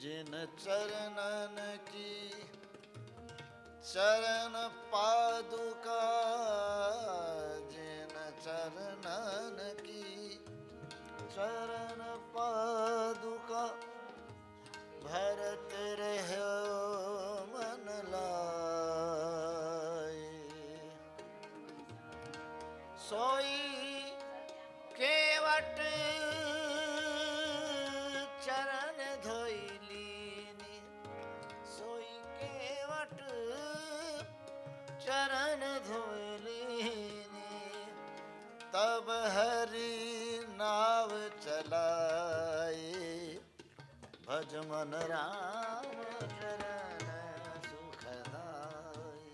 जिन चरणन की चरण पादुका, जिन चरणन की चरण पादुका, भरत रहो मन लाए। सोई केवट चरण धोई लीनी, सोई केवट चरण धोई लीनी, तब हरि नाव चलाए। भज मन राम चरण सुखदाई।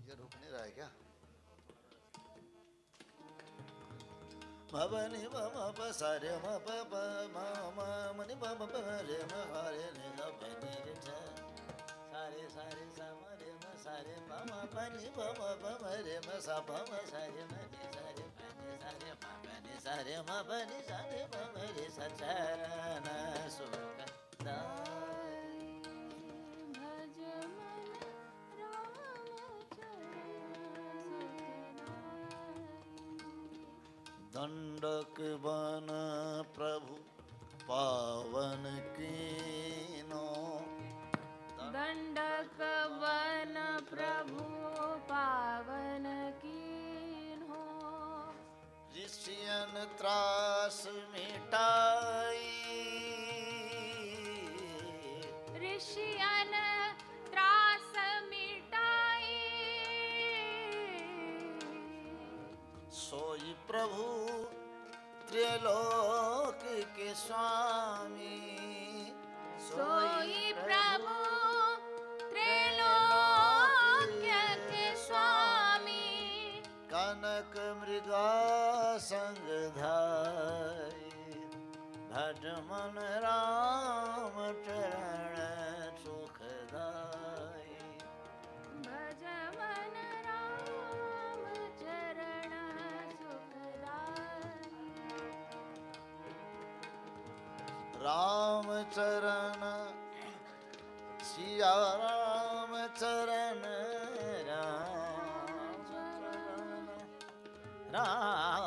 ये रुक नहीं रहा है क्या? मबनी बम प सारे म प प म म मनि बम प रे म हरे नि ग प नि रे ठ सारे सारे सा म रे म सारे म म प नि ब म प म रे म सा प म सारे म नि सारे प नि सारे म प नि सारे म प नि सारे म म रे सा चरण सुखदाई। भज मन राम चरण सुखदाई। दंडक बन प्रभु पावन कीनो, दंडक वन प्रभु पावन कीन्हो। ऋषियन त्रास मिटाई, ऋषियन त्रास मिटाई। सोई प्रभु त्रिलोक के स्वामी, सोई प्रभु त्रैलोक्य के स्वामी। कनक मृगा संग धाई, भज मन राम चरण सुखदाई। भज मन राम चरण सुखदाई। राम चरण सिया राम चरण, राम चरण राम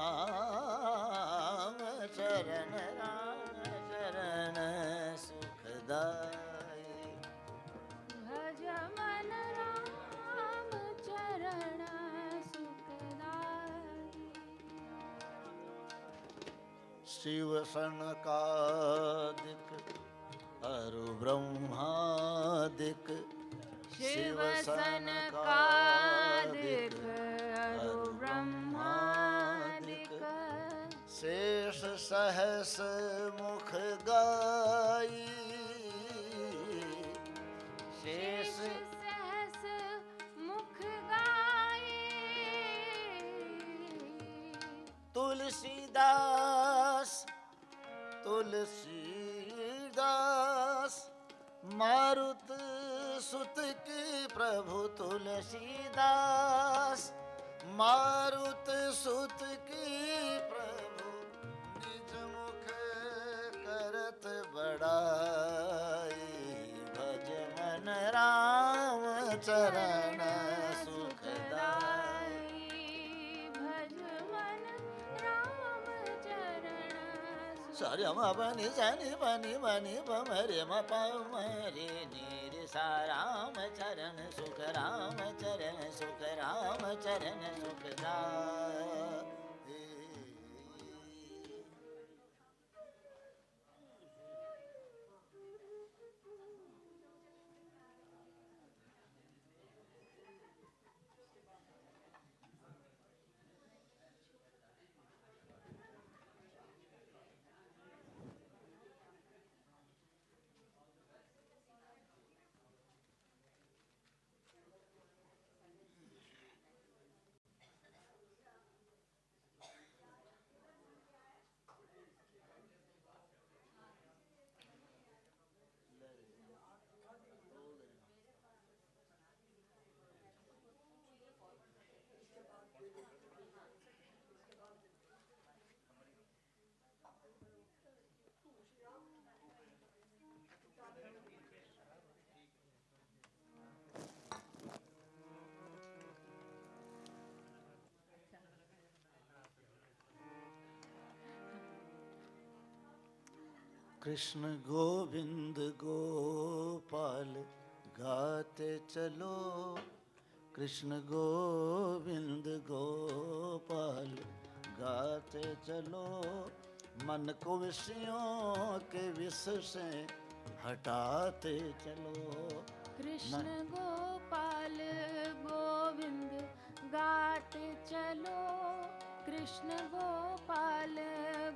चरण, राम चरण सुखदाई। भज मन राम चरण सुखदाई। शिव सनकादिक अरु ब्रह्मादिक, शिव सनकादिक अरु ब्रह्मादिक। शेष सहस मुख गाई, शेष सहस मुख गाई। तुलसीदास तुलसीदास, मारुत सुत की प्रभु तुलसीदास, मारुत सुत की प्रभु, निज मुख करत बड़ाई। भज मन राम चरण सुखदाई। भज मन राम चरण सारे म पनि जानी पनि मनि पम रे म पम रे नि रे सा। राम चरण सुख, राम चरण सुख, राम चरण सुखदाई। कृष्ण गोविंद गोपाल गाते चलो, कृष्ण गोविंद गोपाल गाते चलो, मन को विषयों के विष से हटाते चलो। कृष्ण गोपाल गोविंद गाते चलो, कृष्ण गोपाल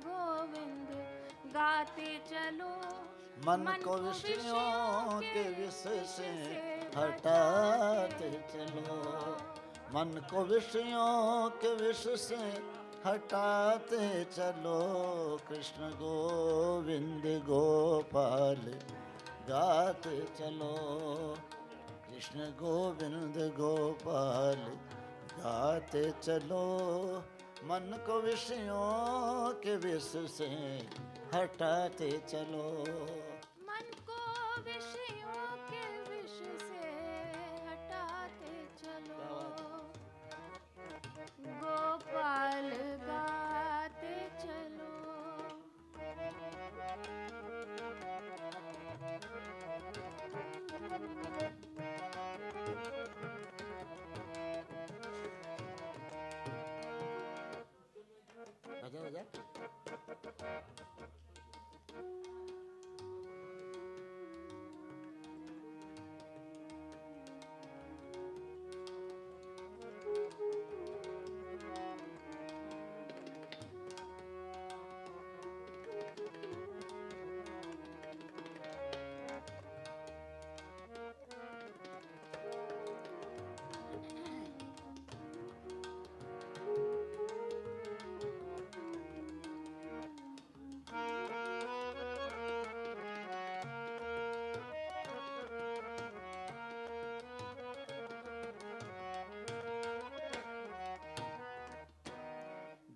गोविंद गाते चलो, मन को विषयों के विष से हटाते चलो, मन को विषयों के विष से हटाते चलो, कृष्ण गोविंद गोपाल गाते चलो, कृष्ण गोविंद गोपाल गाते चलो, मन को विषयों के विष से हटाते चलो। मन को विषयों के विष से हटाते चलो, गोपाल गाते चलो। बजा बजा।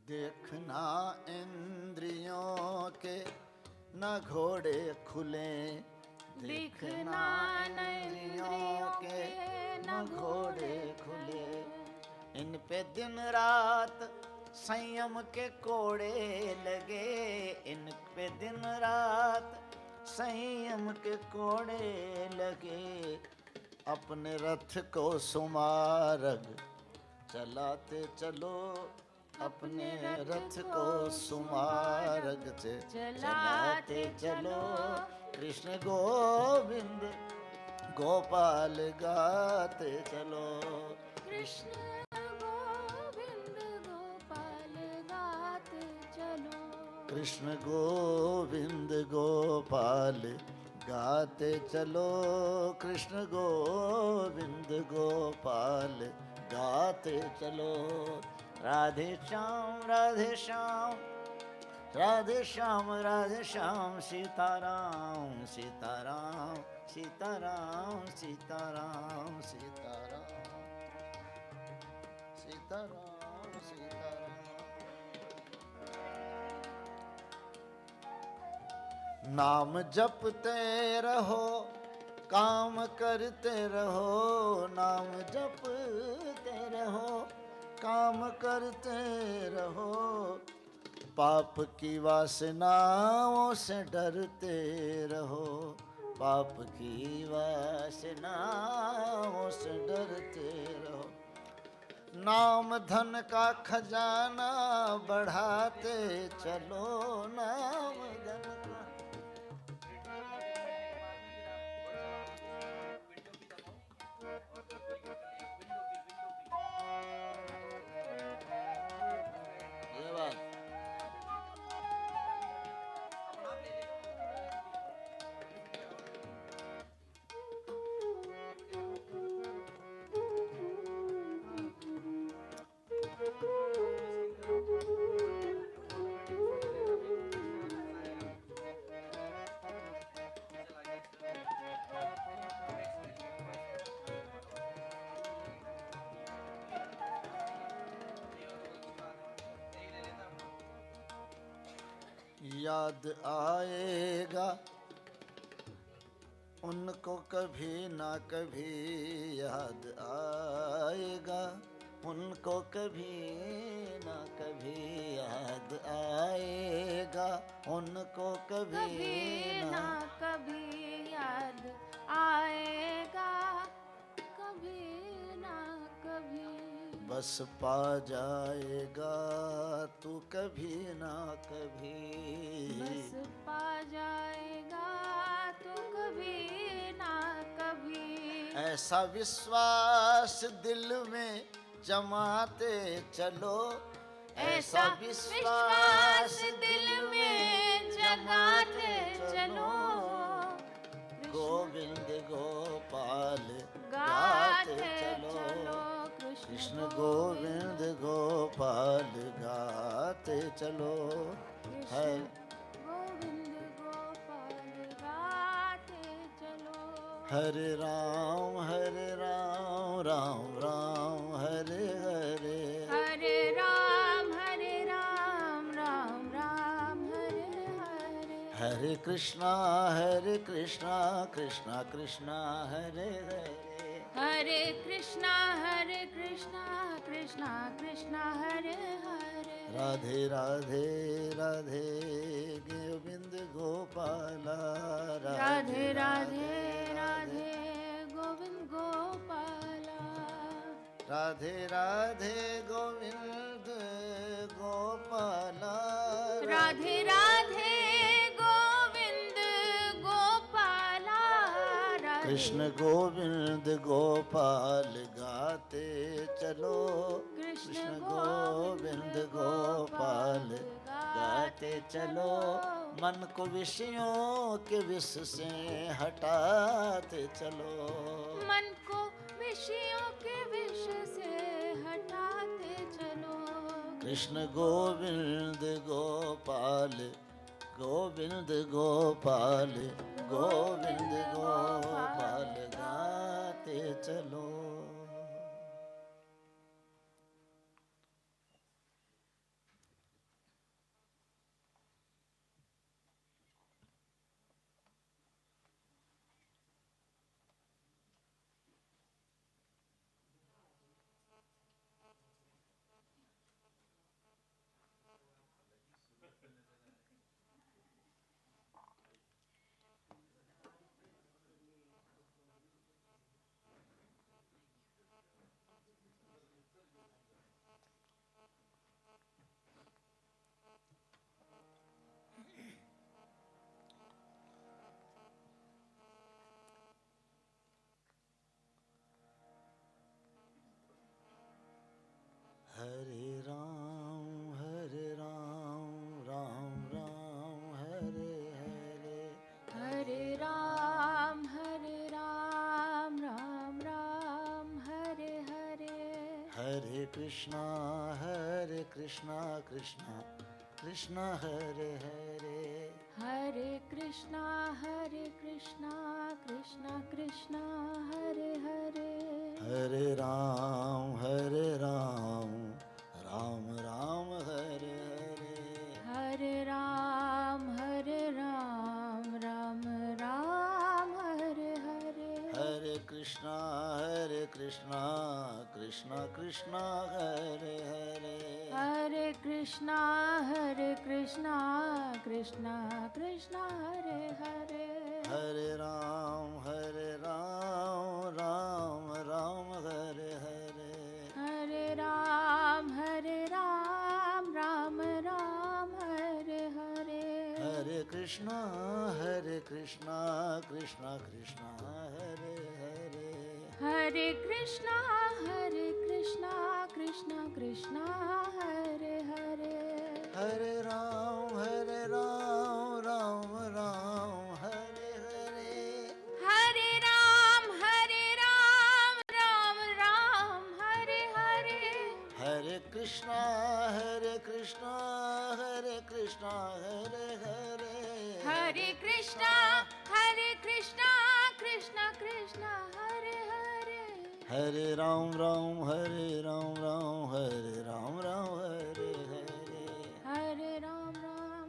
देखना इंद्रियों के न घोड़े खुले, देखना इंद्रियों के न घोड़े खुले, इन पे दिन रात संयम के कोड़े लगे, इन पे दिन रात संयम के कोड़े लगे, अपने रथ को सुमार्ग चलाते चलो, अपने रथ को सुमार्ग से चलाते चलो, कृष्ण गोविंद गोपाल गाते चलो, कृष्ण गोविंद गोपाल गाते चलो, कृष्ण गोविंद गोपाल गाते चलो, कृष्ण गोविंद गोपाल गाते चलो। राधे श्याम राधे श्याम, राधे श्याम राधे श्याम, सीताराम सीताराम सीताराम सीताराम सीताराम सीताराम सीताराम। नाम जपते रहो काम करते रहो, नाम जपते रहो काम करते रहो, पाप की वासनाओं से डरते रहो, पाप की वासनाओं से डरते रहो, नाम धन का खजाना बढ़ाते चलो, नाम धन का। ये बात याद आएगा उनको कभी ना कभी, याद आएगा उनको कभी ना कभी याद आएगा, उनको कभी कभी ना ना कभी याद आएगा, कभी ना कभी बस पा जाएगा तू कभी ना कभी। बस पा जाएगा तो कभी ना कभी। ऐसा विश्वास दिल में जमाते चलो, ऐसा विश्वास दिल में जगाते चलो, गोविंद गोपाल गाते गाते चलो चलो, कृष्ण कृष्ण गोविंद गोपाल गाते चलो। है गोविंद गोपाल गाते चलो। हरे राम राम राम हरे हरे, हरे राम राम राम हरे हरे। हरे कृष्णा कृष्णा कृष्णा हरे हरे, हरे कृष्णा कृष्णा कृष्णा हरे हरे। राधे राधे राधे गोविंद गोपाला, राधे राधे राधे गोविंद गोपाला। राधे राधे गोविंद गोपाला, राधे राधे गोविंद गोपाला। कृष्ण गोविंद गोपाल गाते चलो, कृष्ण गोविंद गोपाल गाते चलो, मन को विषयों के विष से हटाते चलो, मन को विषयों के विष से हटाते चलो। कृष्ण गोविंद गोपाल गोविंद गोपाल गोविंद गोपाल गाते चलो। हरे राम राम राम हरे हरे, हरे राम राम राम हरे हरे। हरे कृष्णा कृष्णा कृष्णा हरे हरे, हरे कृष्णा कृष्णा कृष्णा हरे हरे। हरे राम राम राम हरे हरे, हरे राम राम राम हरे हरे। हरे कृष्णा कृष्णा कृष्णा हरे हरे, हरे कृष्णा कृष्णा कृष्णा हरे हरे। हरे राम राम राम हरे हरे, हरे राम राम हरे हरे। हरे कृष्णा कृष्णा हरे हरे, हरे कृष्णा कृष्णा हरे हरे। हरे राम राम हरे हरे, हरे राम राम हरे हरे। हरे कृष्णा कृष्णा हरे हरे, हरे कृष्णा कृष्णा कृष्णा हरे हरे। हरे राम हरे राम हरे राम हरे हरे, हरे राम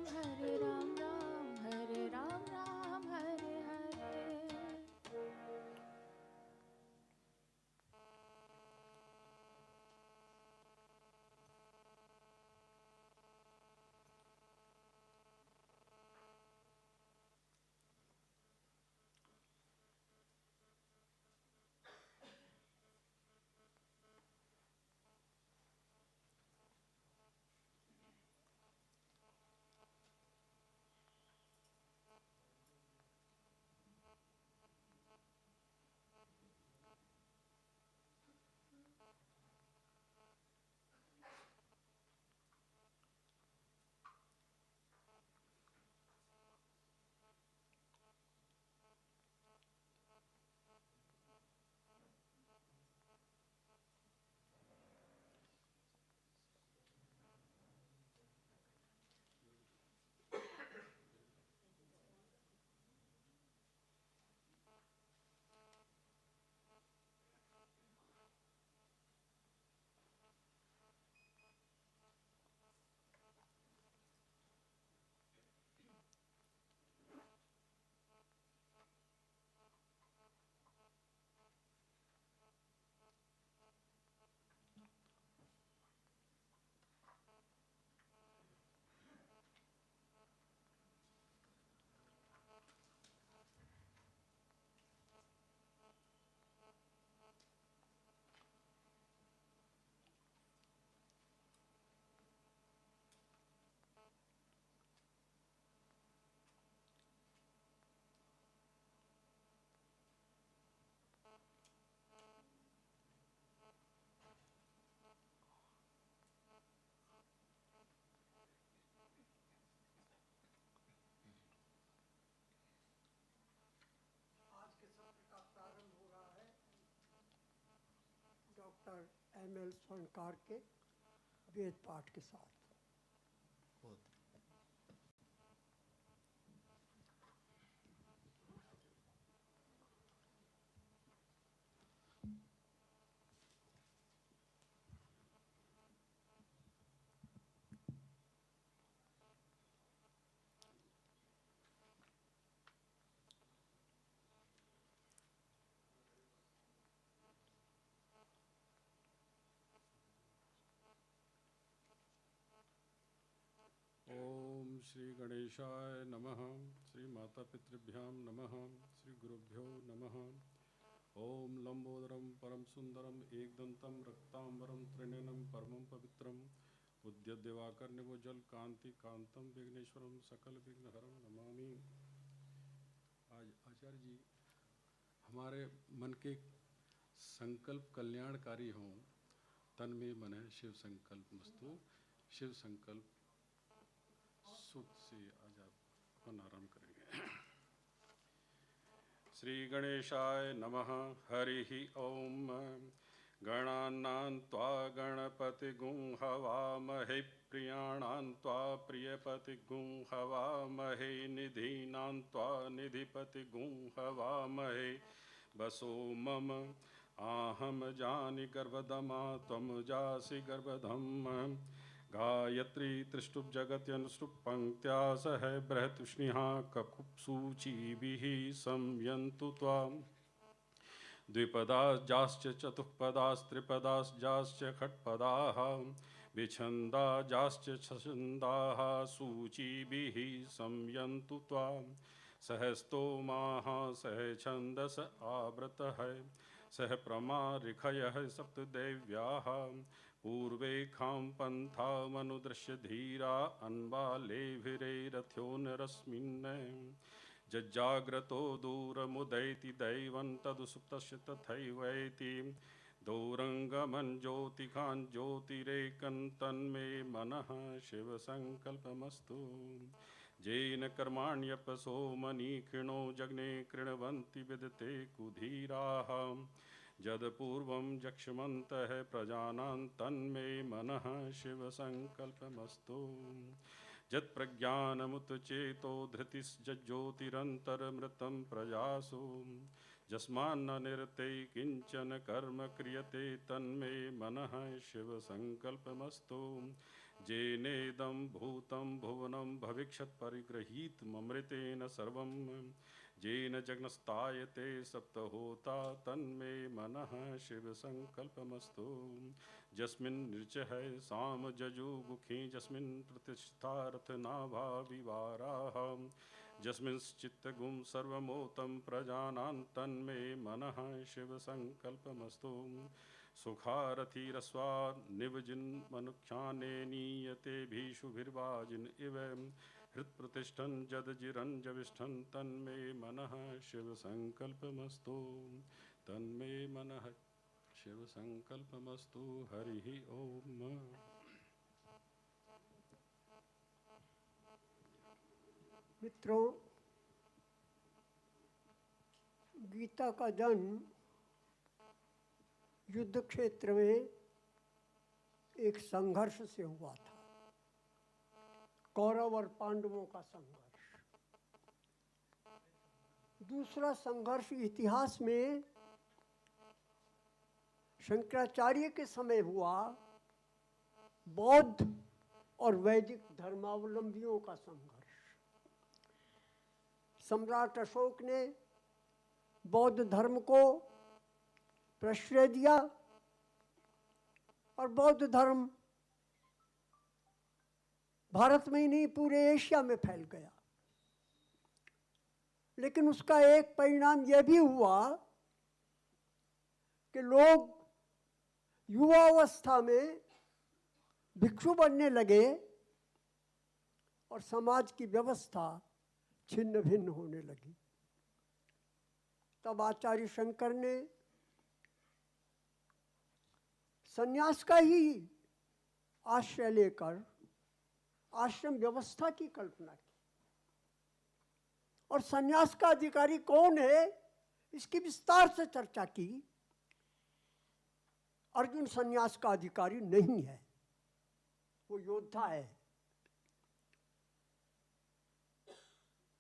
हरे राम हरे राम हरे हरे। Doctor M.L. स्वर्णकार के वेद पाठ के साथ। ओम श्री गणेशाय नमः। श्री माता पितृभ्यां नमः। श्री गुरुभ्यो नमः। ओम लंबोदरम परम सुंदरम एकदंतम रक्तांबरम त्रिनयनम परमं पवित्रम उद्यत दिवाकर निवोज्वल कांति कांतम विघ्नेश्वरम सकल विघ्नहरम नमामि। आज आचार्य जी हमारे मन के संकल्प कल्याणकारी हों, तन में मन है शिव संकल्प मस्तु। शिव संकल्प सुख से आज आप अपन आरंभ करेंगे। श्री गणेशाय नमः। हरि ओम। गणानां त्वा गणपतिगुं हवामहे प्रियाणां त्वा प्रियपतिगुं हवामहे निधीनां त्वा निधिपतिगुं हवामहे वसो मम आहम जानि गर्भदमा त्वं जासि गर्भधम् गायत्री त्रिष्टुप जगत्यनुष्टुप पंक्त्या सह बृहतुष्णिः ककुप्सूचिभिः संयन्तु त्वाम् द्विपदाश्च चतुःपदास्त्रिपदाश्च खट्पदाः विछन्दाश्च छन्दाः सूचिभिः संयन्तु त्वाम् सहस्तोमाः सह छन्दस आवृतः सह प्रमारिखयः सप्तदेव्याः पूर्वे खां पंथा मनुदृश्य धीरा अन्वालेभिरेरथ्यो नरस्मिन् जज्जाग्रतो दूरमुदैति दैवं तदुसुप्तस्य तथैवैति दौरङ्गमन् ज्योतिकान् ज्योतिरेकं तन्मे मनः शिवसङ्कल्पमस्तु। येन कर्माण्यपसो मनीखिणो जग्ने कृण्वन्ति विदते कुधीराः यद्पूर्वं जक्ष्मन्तः प्रजानां तन्मे मनः शिवसङ्कल्पमस्तु। यत्प्रज्ञानमुतचेतो धृतिश्ज्योतिरन्तर्मृतं प्रजासु यस्मान्न निरते किञ्चन कर्म क्रियते तन्मे मनः शिवसङ्कल्पमस्तु। येनेदं भूतं भुवनं भविष्यत् परिगृहीतममृतेन सर्वं येन जग्नस्तायते सप्तहोता तन्मे मनः शिवसङ्कल्पमस्तु। यस्मिन् ऋचः साम जजुगुखे यस्मिन् प्रतिष्ठा रत्नाभा विवाराः यस्मिंश्चित्तगुं सर्वमोतं प्रजानां तन्मे मनः शिवसङ्कल्पमस्तु। सुखारथिरस्वा निवजिन्मनुख्यानेनीयते भीषुभिर्वाजिन इव हृत्प्रतिष्ठन् जदजिरञ्जविष्ठन् तन्मे मनः शिवसङ्कल्पमस्तु। तन्मे मनः शिवसङ्कल्पमस्तु। हरिः ओम। मित्रों, गीता का जन्म युद्ध क्षेत्र में एक संघर्ष से हुआ था, कौरव और पांडवों का संघर्ष। दूसरा संघर्ष इतिहास में शंकराचार्य के समय हुआ, बौद्ध और वैदिक धर्मावलंबियों का संघर्ष। सम्राट अशोक ने बौद्ध धर्म को प्रश्रय दिया और बौद्ध धर्म भारत में ही नहीं पूरे एशिया में फैल गया। लेकिन उसका एक परिणाम यह भी हुआ कि लोग युवावस्था में भिक्षु बनने लगे और समाज की व्यवस्था छिन्न भिन्न होने लगी। तब आचार्य शंकर ने संन्यास का ही आश्रय लेकर आश्रम व्यवस्था की कल्पना की। और संन्यास का अधिकारी कौन है, इसकी विस्तार से चर्चा की। अर्जुन संन्यास का अधिकारी नहीं है, वो योद्धा है।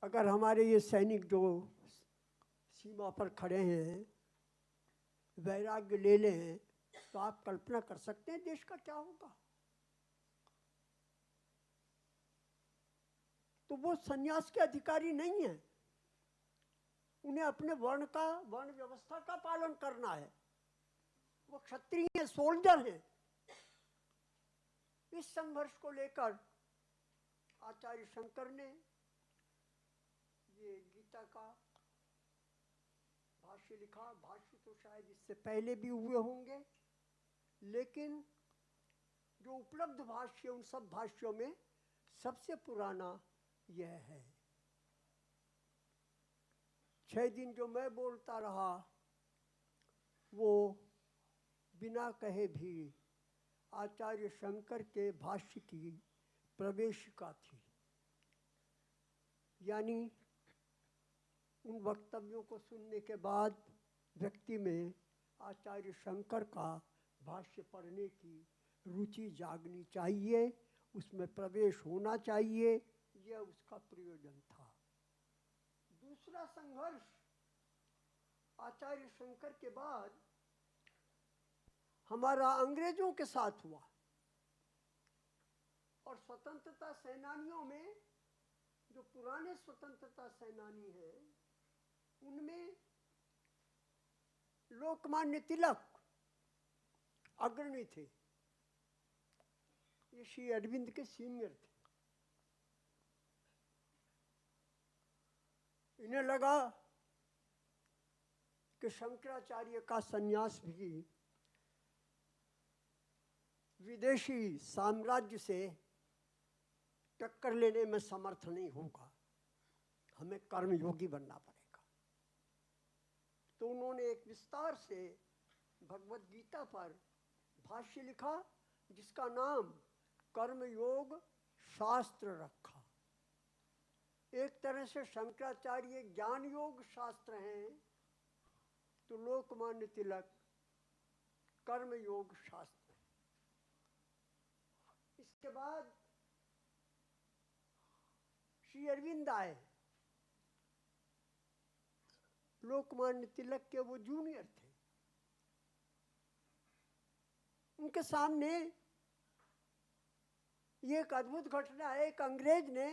अगर हमारे ये सैनिक जो सीमा पर खड़े हैं वैराग्य ले लें तो आप कल्पना कर सकते हैं देश का क्या होगा। तो वो संन्यास के अधिकारी नहीं है, उन्हें अपने वर्ण व्यवस्था का पालन करना है। वो क्षत्रिय सोल्जर हैं। इस संघर्ष को लेकर आचार्य शंकर ने ये गीता का भाष्य लिखा। भाष्य तो शायद इससे पहले भी हुए होंगे, लेकिन जो उपलब्ध भाष्य उन सब भाष्यों में सबसे पुराना यह है। 6 दिन जो मैं बोलता रहा वो बिना कहे भी आचार्य शंकर के भाष्य की प्रवेशिका थी। यानी उन वक्तव्यों को सुनने के बाद व्यक्ति में आचार्य शंकर का भाष्य पढ़ने की रुचि जागनी चाहिए, उसमें प्रवेश होना चाहिए, यह उसका प्रयोजन था। दूसरा संघर्ष आचार्य शंकर के बाद हमारा अंग्रेजों के साथ हुआ। और स्वतंत्रता सेनानियों में जो पुराने स्वतंत्रता सेनानी हैं उनमें लोकमान्य तिलक अग्रणी थे। ये श्री अरविंद के सीनियर थे। इन्हें लगा कि शंकराचार्य का संन्यास भी विदेशी साम्राज्य से टक्कर लेने में समर्थ नहीं होगा, हमें कर्मयोगी बनना पड़ेगा। तो उन्होंने एक विस्तार से भगवत गीता पर भाष्य लिखा जिसका नाम कर्मयोग शास्त्र रखा। एक तरह से शंकराचार्य ज्ञान योग शास्त्र हैं तो लोकमान्य तिलक कर्मयोग शास्त्र। इसके बाद श्री अरविंद आए। लोकमान्य तिलक के वो जूनियर थे। उनके सामने ये एक अद्भुत घटना है। एक अंग्रेज ने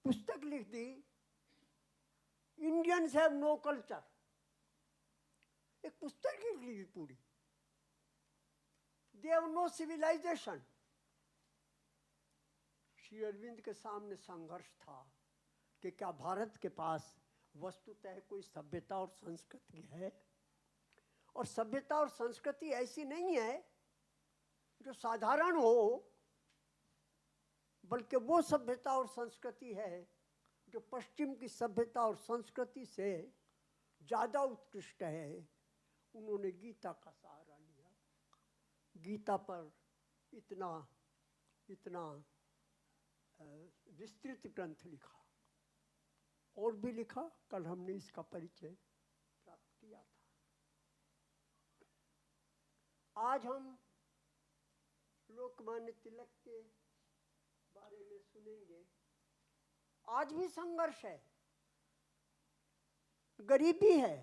पुस्तक लिख दी, इंडियंस हैव नो कल्चर। एक पुस्तक लिख ली पूरी, they have no civilisation. Shri Aurobindo के सामने संघर्ष था कि क्या भारत के पास वस्तुतः कोई सभ्यता और संस्कृति है। और सभ्यता और संस्कृति ऐसी नहीं है जो साधारण हो, बल्कि वो सभ्यता और संस्कृति है जो पश्चिम की सभ्यता और संस्कृति से ज़्यादा उत्कृष्ट है। उन्होंने गीता का सहारा लिया। गीता पर इतना विस्तृत ग्रंथ लिखा और भी लिखा। कल हमने इसका परिचय प्राप्त किया था। आज हम लोकमान्य तिलक के बारे में सुनेंगे। आज भी संघर्ष है, गरीबी है,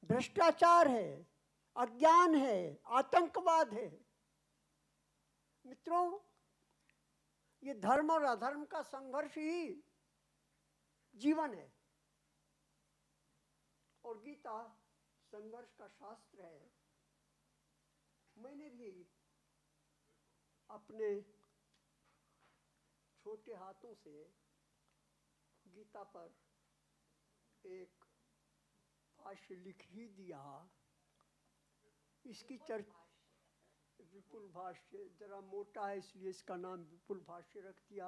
भ्रष्टाचार है, अज्ञान है, आतंकवाद है। मित्रों, ये धर्म और अधर्म का संघर्ष ही जीवन है। और गीता संघर्ष का शास्त्र है। मैंने भी अपने छोटे हाथों से गीता पर एक भाष्य लिख ही दिया। इसकी चर्चा विपुल भाष्य जरा मोटा है इसलिए इसका नाम विपुल भाष्य रख दिया।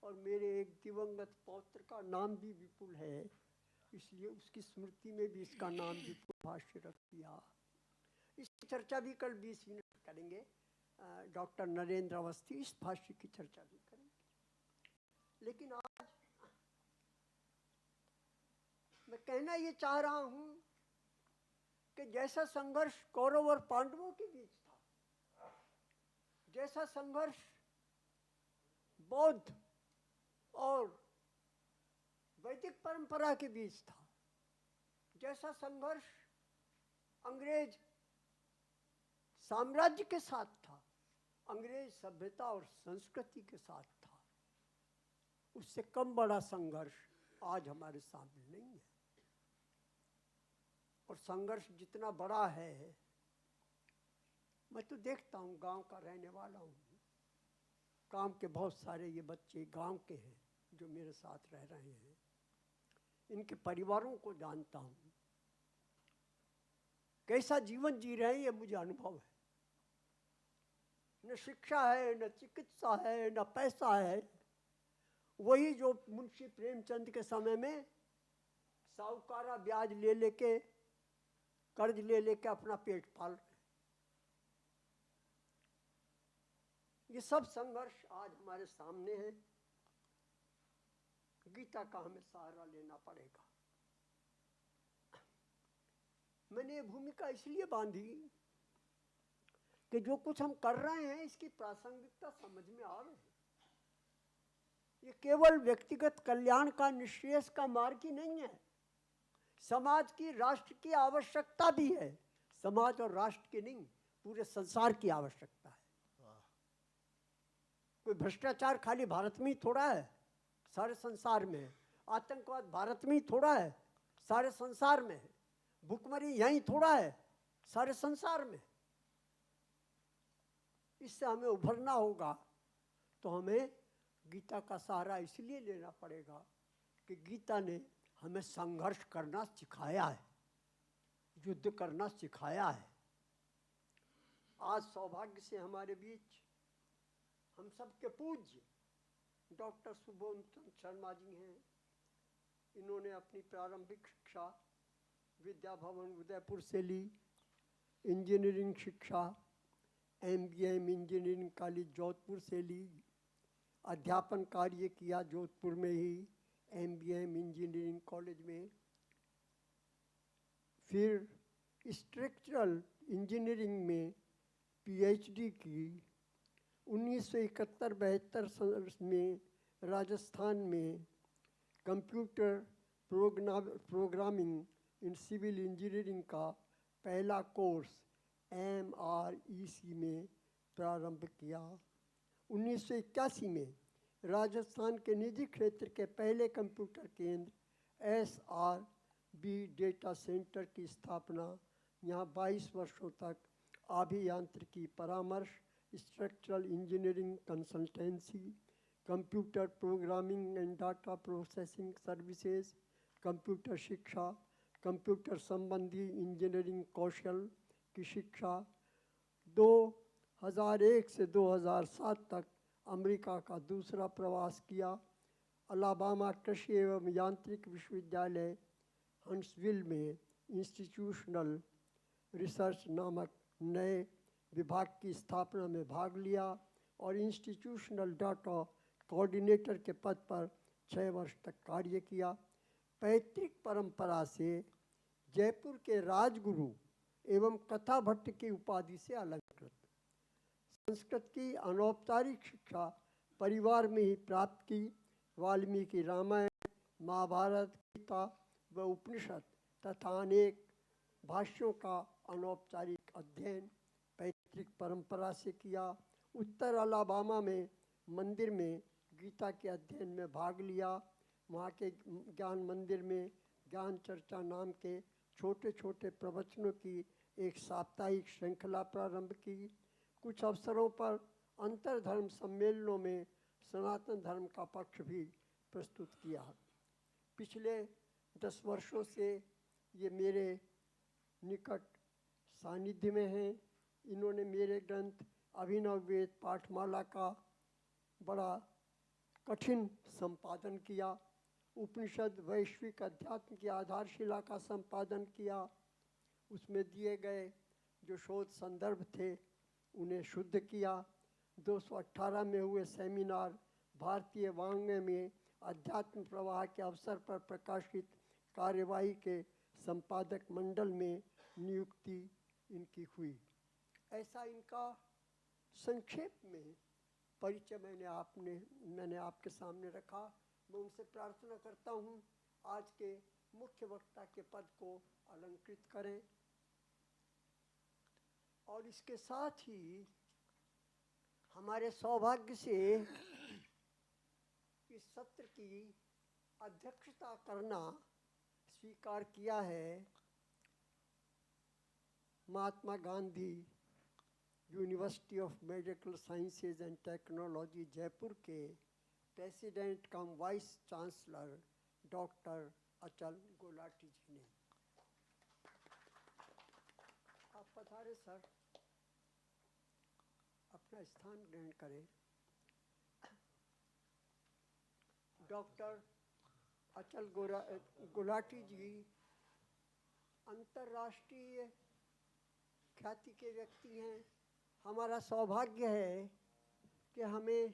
और मेरे एक दिवंगत पौत्र का नाम भी विपुल है, इसलिए उसकी स्मृति में भी इसका नाम विपुल भाष्य रख दिया। इसकी चर्चा भी कल 20 मिनट करेंगे। डॉक्टर नरेंद्र अवस्थी इस भाष्य की चर्चा भी करेंगे। लेकिन आज मैं कहना ये चाह रहा हूँ कि कि जैसा संघर्ष कौरव और पांडवों के बीच था, जैसा संघर्ष बौद्ध और वैदिक परंपरा के बीच था, जैसा संघर्ष अंग्रेज साम्राज्य के साथ था, अंग्रेज सभ्यता और संस्कृति के साथ था, उससे कम बड़ा संघर्ष आज हमारे सामने नहीं है। और संघर्ष जितना बड़ा है, मैं तो देखता हूँ, गांव का रहने वाला हूँ, गांव के बहुत सारे ये बच्चे गांव के हैं जो मेरे साथ रह रहे हैं, इनके परिवारों को जानता हूँ, कैसा जीवन जी रहे हैं ये मुझे अनुभव है। न शिक्षा है, न चिकित्सा है, न पैसा है, वही जो मुंशी प्रेमचंद के समय में साहूकारा ब्याज ले लेके, कर्ज ले लेके अपना पेट पाल रहे। ये सब संघर्ष आज हमारे सामने है। गीता का हमें सहारा लेना पड़ेगा। मैंने ये भूमिका इसलिए बांधी कि जो कुछ हम कर रहे हैं इसकी प्रासंगिकता समझ में आ रही है। ये केवल व्यक्तिगत कल्याण का, निःश्रेयस का मार्ग ही नहीं है, समाज की, राष्ट्र की आवश्यकता भी है। समाज और राष्ट्र की नहीं, पूरे संसार की आवश्यकता है। कोई भ्रष्टाचार खाली भारत में ही थोड़ा है, सारे संसार में है। आतंकवाद भारत में ही थोड़ा है, सारे संसार में है। भुखमरी यहीं थोड़ा है, सारे संसार में। इससे हमें उभरना होगा तो हमें गीता का सहारा इसलिए लेना पड़ेगा कि गीता ने हमें संघर्ष करना सिखाया है, युद्ध करना सिखाया है। आज सौभाग्य से हमारे बीच हम सबके पूज्य डॉक्टर सुबोध चंद्र शर्मा जी हैं। इन्होंने अपनी प्रारंभिक शिक्षा विद्या भवन उदयपुर से ली, इंजीनियरिंग शिक्षा MBM इंजीनियरिंग कॉलेज जोधपुर से ली, अध्यापन कार्य किया जोधपुर में ही MBM इंजीनियरिंग कॉलेज में। फिर स्ट्रक्चरल इंजीनियरिंग में PhD की। 1971-72 में राजस्थान में computer programming in civil engineering का पहला कोर्स MREC में प्रारंभ किया। 1981 में राजस्थान के निजी क्षेत्र के पहले कंप्यूटर केंद्र SRB डेटा सेंटर की स्थापना। यहाँ 22 वर्षों तक अभियांत्रिकी परामर्श, structural engineering consultancy, computer programming and data processing services, computer शिक्षा, कंप्यूटर संबंधी इंजीनियरिंग कौशल की शिक्षा। 2001 से 2007 तक अमेरिका का दूसरा प्रवास किया। अलाबामा कृषि एवं यांत्रिक विश्वविद्यालय हंट्सविल में इंस्टीट्यूशनल रिसर्च नामक नए विभाग की स्थापना में भाग लिया और इंस्टीट्यूशनल डाटा कोऑर्डिनेटर के पद पर 6 वर्ष तक कार्य किया। पैतृक परंपरा से जयपुर के राजगुरु एवं कथा भट्ट की उपाधि से अलंकृत। संस्कृत की अनौपचारिक शिक्षा परिवार में ही प्राप्त की। वाल्मीकि रामायण, महाभारत, गीता व उपनिषद तथा अनेक भाष्यों का अनौपचारिक अध्ययन पैतृक परंपरा से किया। उत्तर अलाबामा में मंदिर में गीता के अध्ययन में भाग लिया। वहाँ के ज्ञान मंदिर में ज्ञान चर्चा नाम के छोटे छोटे प्रवचनों की एक साप्ताहिक श्रृंखला प्रारंभ की। कुछ अवसरों पर अंतरधर्म सम्मेलनों में सनातन धर्म का पक्ष भी प्रस्तुत किया। पिछले 10 वर्षों से ये मेरे निकट सानिध्य में हैं। इन्होंने मेरे ग्रंथ अभिनव वेद पाठमाला का बड़ा कठिन संपादन किया। उपनिषद वैश्विक अध्यात्म की आधारशिला का संपादन किया। उसमें दिए गए जो शोध संदर्भ थे उन्हें शुद्ध किया। 218 में हुए सेमिनार भारतीय वाङ्मय में अध्यात्म प्रवाह के अवसर पर प्रकाशित कार्यवाही के संपादक मंडल में नियुक्ति इनकी हुई। ऐसा इनका संक्षेप में परिचय मैंने आपके सामने रखा। मैं उनसे प्रार्थना करता हूँ आज के मुख्य वक्ता के पद को अलंकृत करें। और इसके साथ ही हमारे सौभाग्य से इस सत्र की अध्यक्षता करना स्वीकार किया है Mahatma Gandhi university of medical sciences and technology Jaipur के president cum vice chancellor doctor Achal Gulati जी ने। आप पधारे सर, अपना स्थान ग्रहण करें। डॉक्टर अचल गुलाटी जी अंतर्राष्ट्रीय ख्याति के व्यक्ति हैं। हमारा सौभाग्य है कि हमें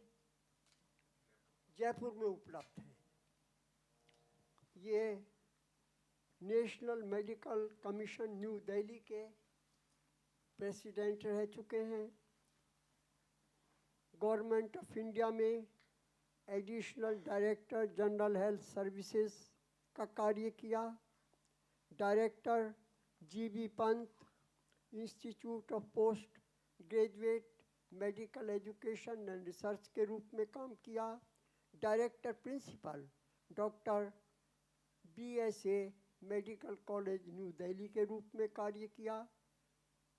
जयपुर में उपलब्ध है। ये National Medical Commission New Delhi के प्रेसिडेंट रह चुके हैं। गवर्नमेंट ऑफ इंडिया में additional director general health services का कार्य किया। Director GB Pant Institute of Post Graduate Medical Education and Research के रूप में काम किया। Director principal doctor BSA Medical College New Delhi के रूप में कार्य किया।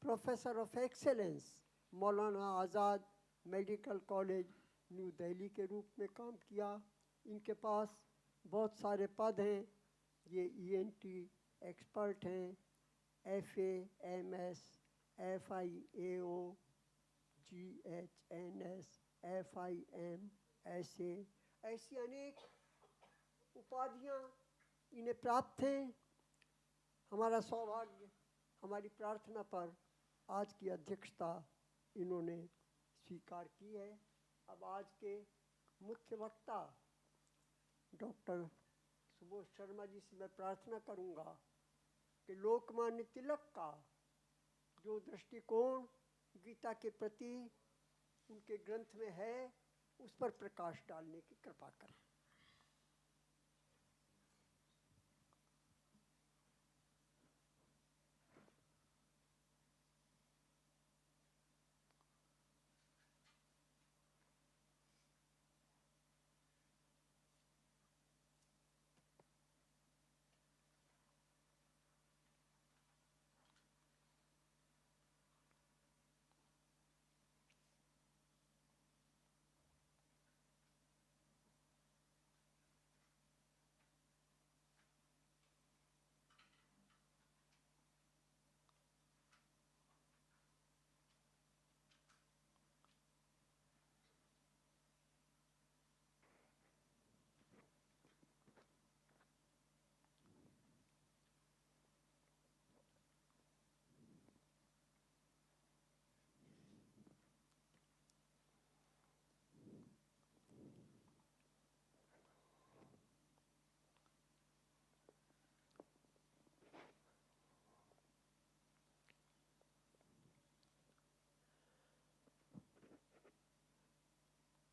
Professor of excellence Maulana Azad Medical College New Delhi के रूप में काम किया। इनके पास बहुत सारे पद हैं। ये ईएनटी एक्सपर्ट हैं, एफए, एमएस, एफआईएओ, जीएचएनएस, एफआईएम, ऐसे ऐसी अनेक उपाधियां इन्हें प्राप्त हैं। हमारा सौभाग्य, हमारी प्रार्थना पर आज की अध्यक्षता इन्होंने स्वीकार की है। अब आज के मुख्य वक्ता डॉक्टर सुबोध शर्मा जी से मैं प्रार्थना करूंगा कि लोकमान्य तिलक का जो दृष्टिकोण गीता के प्रति उनके ग्रंथ में है उस पर प्रकाश डालने की कृपा करें।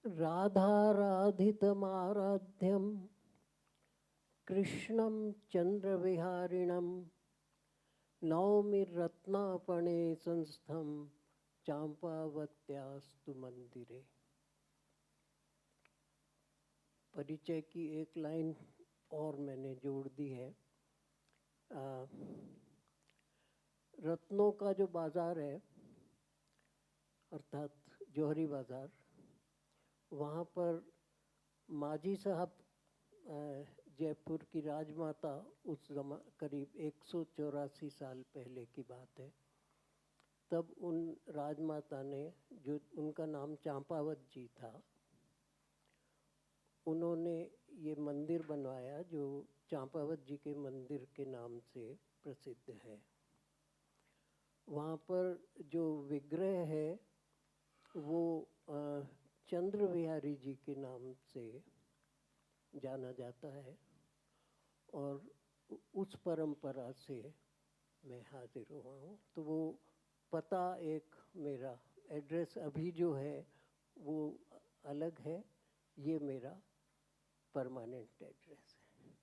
राधाराधितमाराध्यं कृष्णं चन्द्रविहारिणं नौमि रत्नापणे संस्थं चांपावत्यास्तु मंदिरे। परिचय की एक लाइन और मैंने जोड़ दी है। रत्नों का जो बाज़ार है अर्थात जौहरी बाज़ार, वहाँ पर माजी साहब जयपुर की राजमाता उस करीब 184 साल पहले की बात है, तब उन राजमाता ने, जो उनका नाम चंपावत जी था, उन्होंने ये मंदिर बनवाया जो चंपावत जी के मंदिर के नाम से प्रसिद्ध है। वहाँ पर जो विग्रह है वो चंद्र विहारी जी के नाम से जाना जाता है और उस परंपरा से मैं हाजिर हुआ हूँ। तो वो पता एक मेरा एड्रेस अभी जो है वो अलग है, ये मेरा परमानेंट एड्रेस है।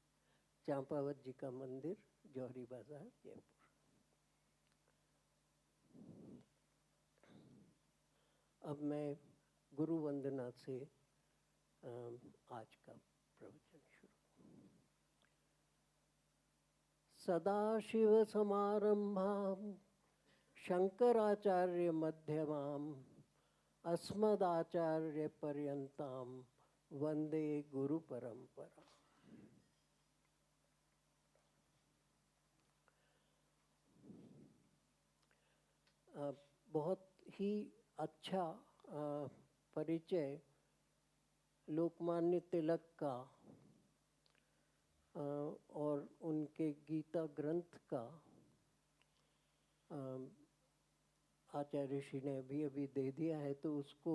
चंपावत जी का मंदिर, जौहरी बाजार, जयपुर। अब मैं गुरु वंदना से आज का प्रवचन शुरू। सदाशिव समारंभां शंकराचार्य मध्यमाम् अस्मदाचार्य पर्यंतां वंदे गुरु परंपरा। बहुत ही अच्छा परिचय लोकमान्य तिलक का और उनके गीता ग्रंथ का आचार्य श्री ने अभी अभी दे दिया है, तो उसको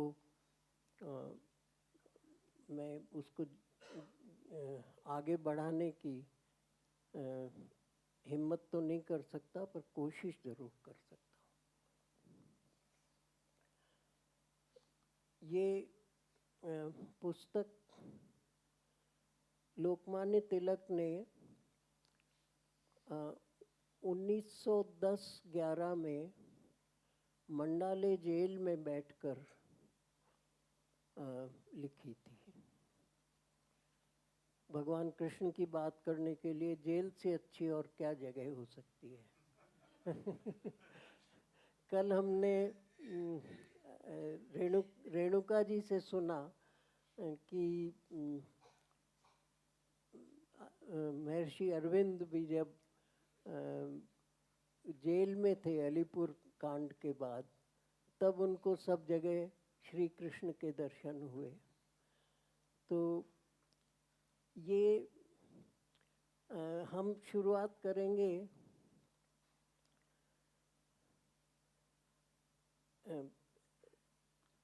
मैं उसको आगे बढ़ाने की हिम्मत तो नहीं कर सकता, पर कोशिश ज़रूर कर सकता हूँ। ये पुस्तक लोकमान्य तिलक ने 1910-11 में मंडाले जेल में बैठकर लिखी थी। भगवान कृष्ण की बात करने के लिए जेल से अच्छी और क्या जगह हो सकती है। कल हमने रेणुका जी से सुना कि महर्षि अरविंद भी जब जेल में थे अलीपुर कांड के बाद, तब उनको सब जगह श्री कृष्ण के दर्शन हुए। तो ये हम शुरुआत करेंगे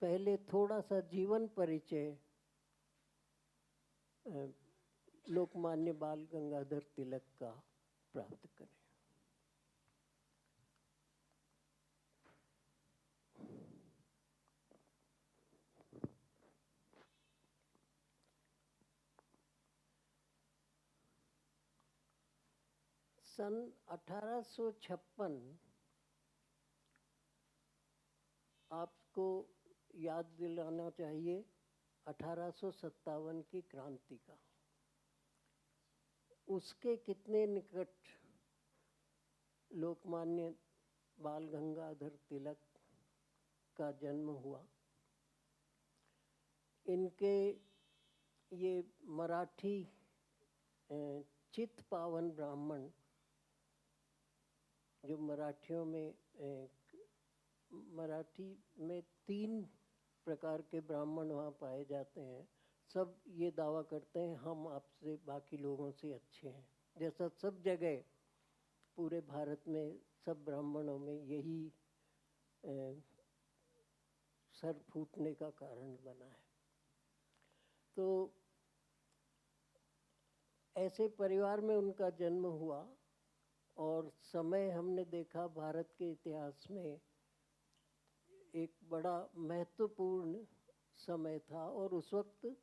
पहले थोड़ा सा जीवन परिचय लोकमान्य बाल गंगाधर तिलक का प्राप्त करें। सन 1856 आपको याद दिलाना चाहिए 1857 की क्रांति का। उसके कितने निकट लोकमान्य बाल गंगाधर तिलक का जन्म हुआ। इनके ये मराठी चित पावन ब्राह्मण, जो मराठियों में मराठी में 3 प्रकार के ब्राह्मण वहाँ पाए जाते हैं। सब ये दावा करते हैं हम आपसे बाकी लोगों से अच्छे हैं, जैसा सब जगह पूरे भारत में सब ब्राह्मणों में यही सर फूटने का कारण बना है। तो ऐसे परिवार में उनका जन्म हुआ और समय हमने देखा भारत के इतिहास में एक बड़ा महत्वपूर्ण समय था, और उस वक्त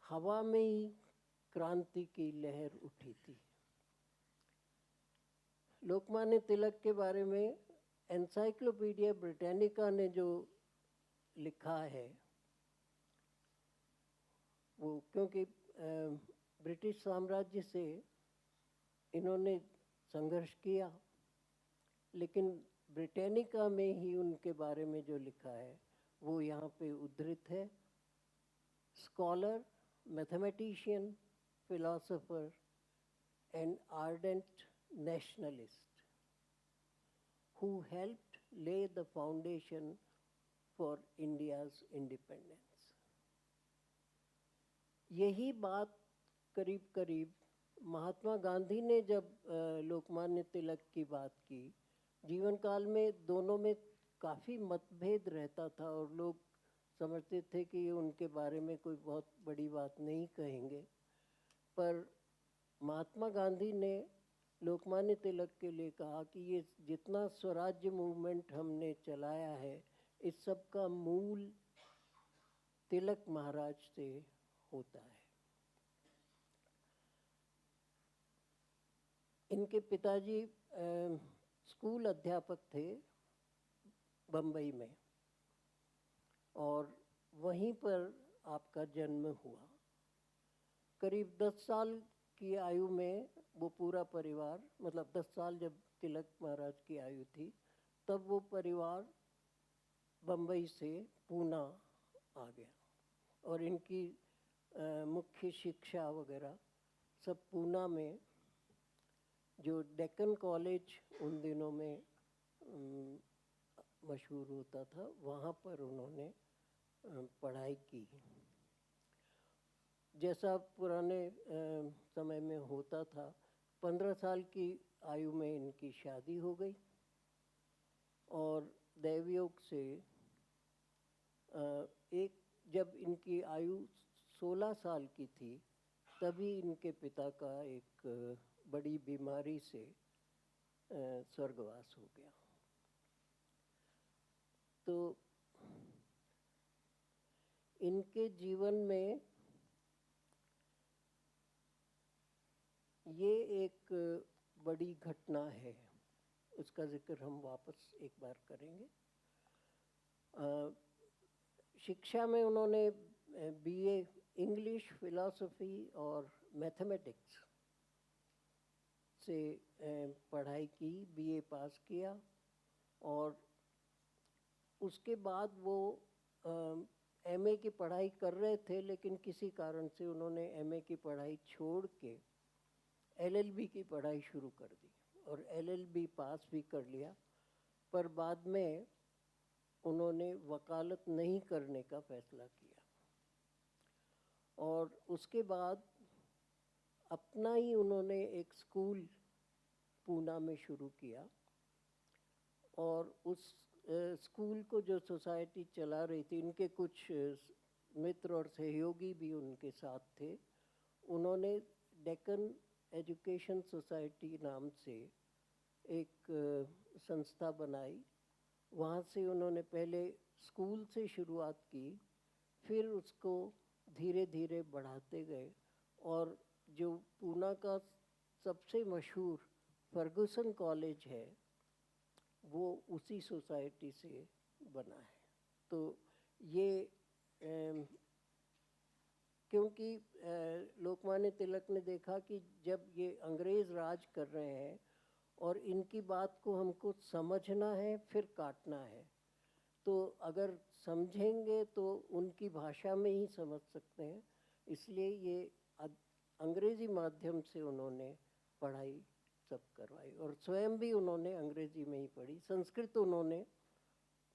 हवा में ही क्रांति की लहर उठी थी। लोकमान्य तिलक के बारे में एनसाइक्लोपीडिया ब्रिटानिका ने जो लिखा है, वो क्योंकि ब्रिटिश साम्राज्य से इन्होंने संघर्ष किया, लेकिन ब्रिटानिका में ही उनके बारे में जो लिखा है वो यहाँ पे उद्धृत है। Scholar, mathematician, philosopher and ardent nationalist who helped lay the foundation for India's independence. यही बात करीब करीब महात्मा गांधी ने जब लोकमान्य तिलक की बात की, जीवन काल में दोनों में काफ़ी मतभेद रहता था और लोग समझते थे कि उनके बारे में कोई बहुत बड़ी बात नहीं कहेंगे। पर महात्मा गांधी ने लोकमान्य तिलक के लिए कहा कि ये जितना स्वराज्य मूवमेंट हमने चलाया है, इस सब का मूल तिलक महाराज से होता है। इनके पिताजी स्कूल अध्यापक थे बम्बई में, और वहीं पर आपका जन्म हुआ। करीब 10 साल की आयु में वो पूरा परिवार, मतलब 10 साल जब तिलक महाराज की आयु थी, तब वो परिवार बम्बई से पूना आ गया, और इनकी मुख्य शिक्षा वगैरह सब पूना में, जो डेक्कन कॉलेज उन दिनों में मशहूर होता था, वहाँ पर उन्होंने पढ़ाई की। जैसा पुराने समय में होता था, 15 साल की आयु में इनकी शादी हो गई, और दैवयोग से जब इनकी आयु 16 साल की थी, तभी इनके पिता का एक बड़ी बीमारी से स्वर्गवास हो गया। तो इनके जीवन में ये एक बड़ी घटना है, उसका जिक्र हम वापस एक बार करेंगे। शिक्षा में उन्होंने बीए इंग्लिश, फिलॉसफी और मैथमेटिक्स से पढ़ाई की, बीए पास किया, और उसके बाद वो एमए की पढ़ाई कर रहे थे, लेकिन किसी कारण से उन्होंने एमए की पढ़ाई छोड़ के एलएलबी की पढ़ाई शुरू कर दी, और एलएलबी पास भी कर लिया, पर बाद में उन्होंने वकालत नहीं करने का फैसला किया, और उसके बाद अपना ही उन्होंने एक स्कूल पूना में शुरू किया, और उस स्कूल को जो सोसाइटी चला रही थी, इनके कुछ मित्र और सहयोगी भी उनके साथ थे, उन्होंने डेक्कन एजुकेशन सोसाइटी नाम से एक संस्था बनाई। वहाँ से उन्होंने पहले स्कूल से शुरुआत की, फिर उसको धीरे धीरे बढ़ाते गए, और जो पूना का सबसे मशहूर फर्गुसन कॉलेज है, वो उसी सोसाइटी से बना है। तो ये क्योंकि लोकमान्य तिलक ने देखा कि जब ये अंग्रेज़ राज कर रहे हैं और इनकी बात को हमको समझना है, फिर काटना है, तो अगर समझेंगे तो उनकी भाषा में ही समझ सकते हैं, इसलिए ये अंग्रेज़ी माध्यम से उन्होंने पढ़ाई सब करवाई, और स्वयं भी उन्होंने अंग्रेज़ी में ही पढ़ी। संस्कृत उन्होंने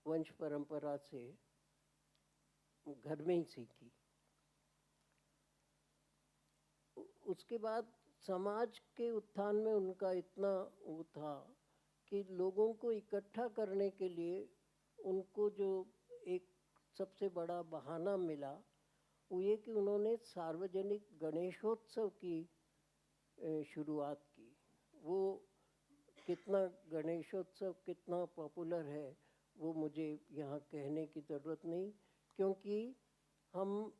वंश परंपरा से घर में ही सीखी। उसके बाद समाज के उत्थान में उनका इतना वो था कि लोगों को इकट्ठा करने के लिए उनको जो एक सबसे बड़ा बहाना मिला, वो ये कि उन्होंने सार्वजनिक गणेशोत्सव की शुरुआत की। वो कितना गणेशोत्सव कितना पॉपुलर है वो मुझे यहाँ कहने की ज़रूरत नहीं, क्योंकि हम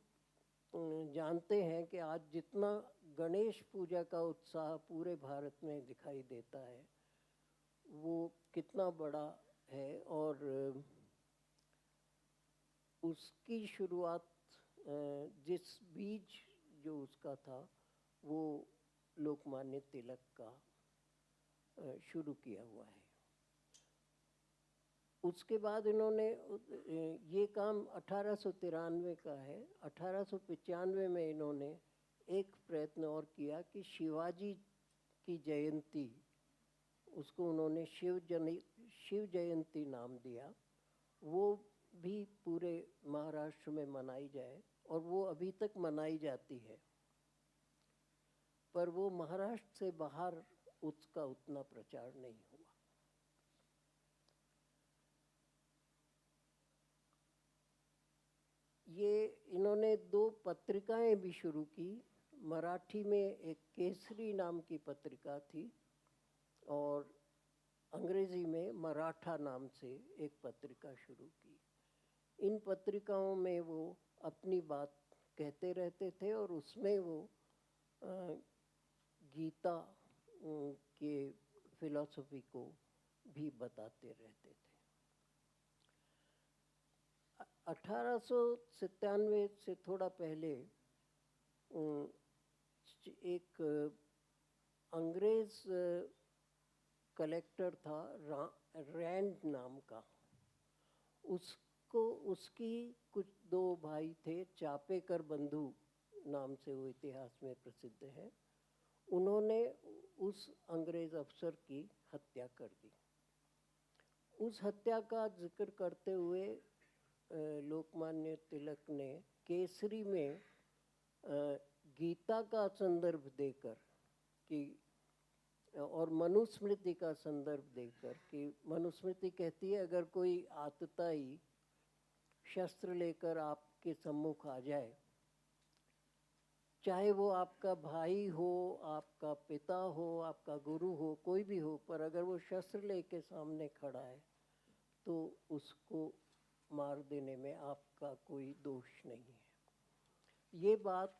जानते हैं कि आज जितना गणेश पूजा का उत्साह पूरे भारत में दिखाई देता है, वो कितना बड़ा है, और उसकी शुरुआत जिस बीज जो उसका था, वो लोकमान्य तिलक का शुरू किया हुआ है। उसके बाद इन्होंने ये काम 1893 का है। 1895 में इन्होंने एक प्रयत्न और किया कि शिवाजी की जयंती, उसको उन्होंने शिव जयंती नाम दिया, वो भी पूरे महाराष्ट्र में मनाई जाए, और वो अभी तक मनाई जाती है, पर वो महाराष्ट्र से बाहर उसका उतना प्रचार नहीं हुआ। ये इन्होंने 2 पत्रिकाएं भी शुरू की। मराठी में एक केसरी नाम की पत्रिका थी, और अंग्रेज़ी में मराठा नाम से एक पत्रिका शुरू की। इन पत्रिकाओं में वो अपनी बात कहते रहते थे और उसमें वो गीता के फिलॉसफी को भी बताते रहते थे। 1897 से थोड़ा पहले एक अंग्रेज़ कलेक्टर था रैंड नाम का। उसकी कुछ दो भाई थे, चापेकर बंधु नाम से वो इतिहास में प्रसिद्ध है। उन्होंने उस अंग्रेज़ अफसर की हत्या कर दी। उस हत्या का जिक्र करते हुए लोकमान्य तिलक ने केसरी में गीता का संदर्भ देकर कि और मनुस्मृति का संदर्भ देकर कि मनुस्मृति कहती है अगर कोई आतताई शस्त्र लेकर आपके सम्मुख आ जाए, चाहे वो आपका भाई हो, आपका पिता हो, आपका गुरु हो, कोई भी हो, पर अगर वो शस्त्र लेके सामने खड़ा है तो उसको मार देने में आपका कोई दोष नहीं है। ये बात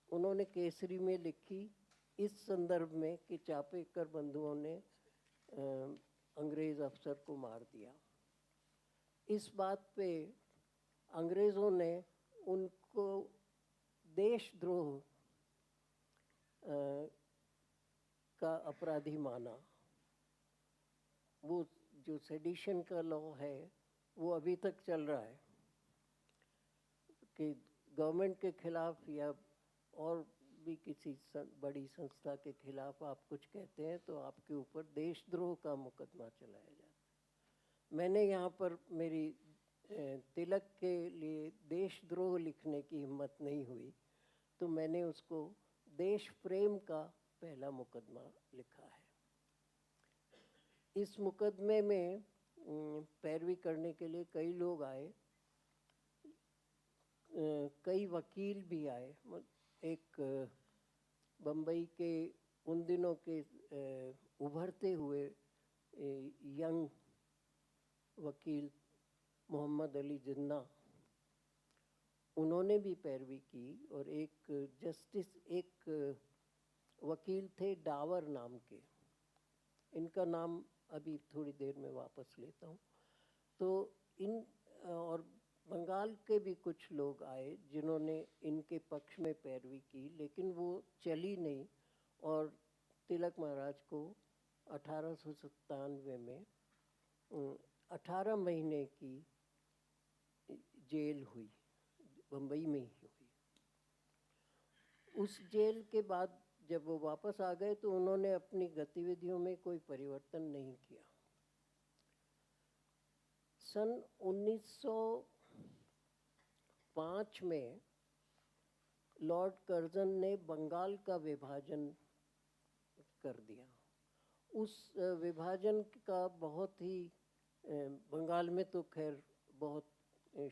उन्होंने केसरी में लिखी इस संदर्भ में कि चापेकर बंधुओं ने अंग्रेज़ अफसर को मार दिया। इस बात पे अंग्रेज़ों ने उनको देशद्रोह का अपराधी माना। वो जो सेडिशन का लॉ है वो अभी तक चल रहा है कि गवर्नमेंट के खिलाफ या और भी किसी बड़ी संस्था के खिलाफ आप कुछ कहते हैं तो आपके ऊपर देशद्रोह का मुकदमा चलाया जाता है। मैंने यहाँ पर मेरी तिलक के लिए देशद्रोह लिखने की हिम्मत नहीं हुई, तो मैंने उसको देश प्रेम का पहला मुकदमा लिखा है। इस मुकदमे में पैरवी करने के लिए कई लोग आए, कई वकील भी आए। एक बम्बई के उन दिनों के उभरते हुए यंग वकील मोहम्मद अली जिन्ना, उन्होंने भी पैरवी की। और एक वकील थे डावर नाम के, इनका नाम अभी थोड़ी देर में वापस लेता हूँ। तो और बंगाल के भी कुछ लोग आए जिन्होंने इनके पक्ष में पैरवी की, लेकिन वो चली नहीं और तिलक महाराज को 1897 में 18 महीने की जेल हुई, बम्बई में ही हुई। उस जेल के बाद जब वो वापस आ गए तो उन्होंने अपनी गतिविधियों में कोई परिवर्तन नहीं किया। सन 1905 में लॉर्ड कर्जन ने बंगाल का विभाजन कर दिया। उस विभाजन का बहुत ही बंगाल में तो खैर बहुत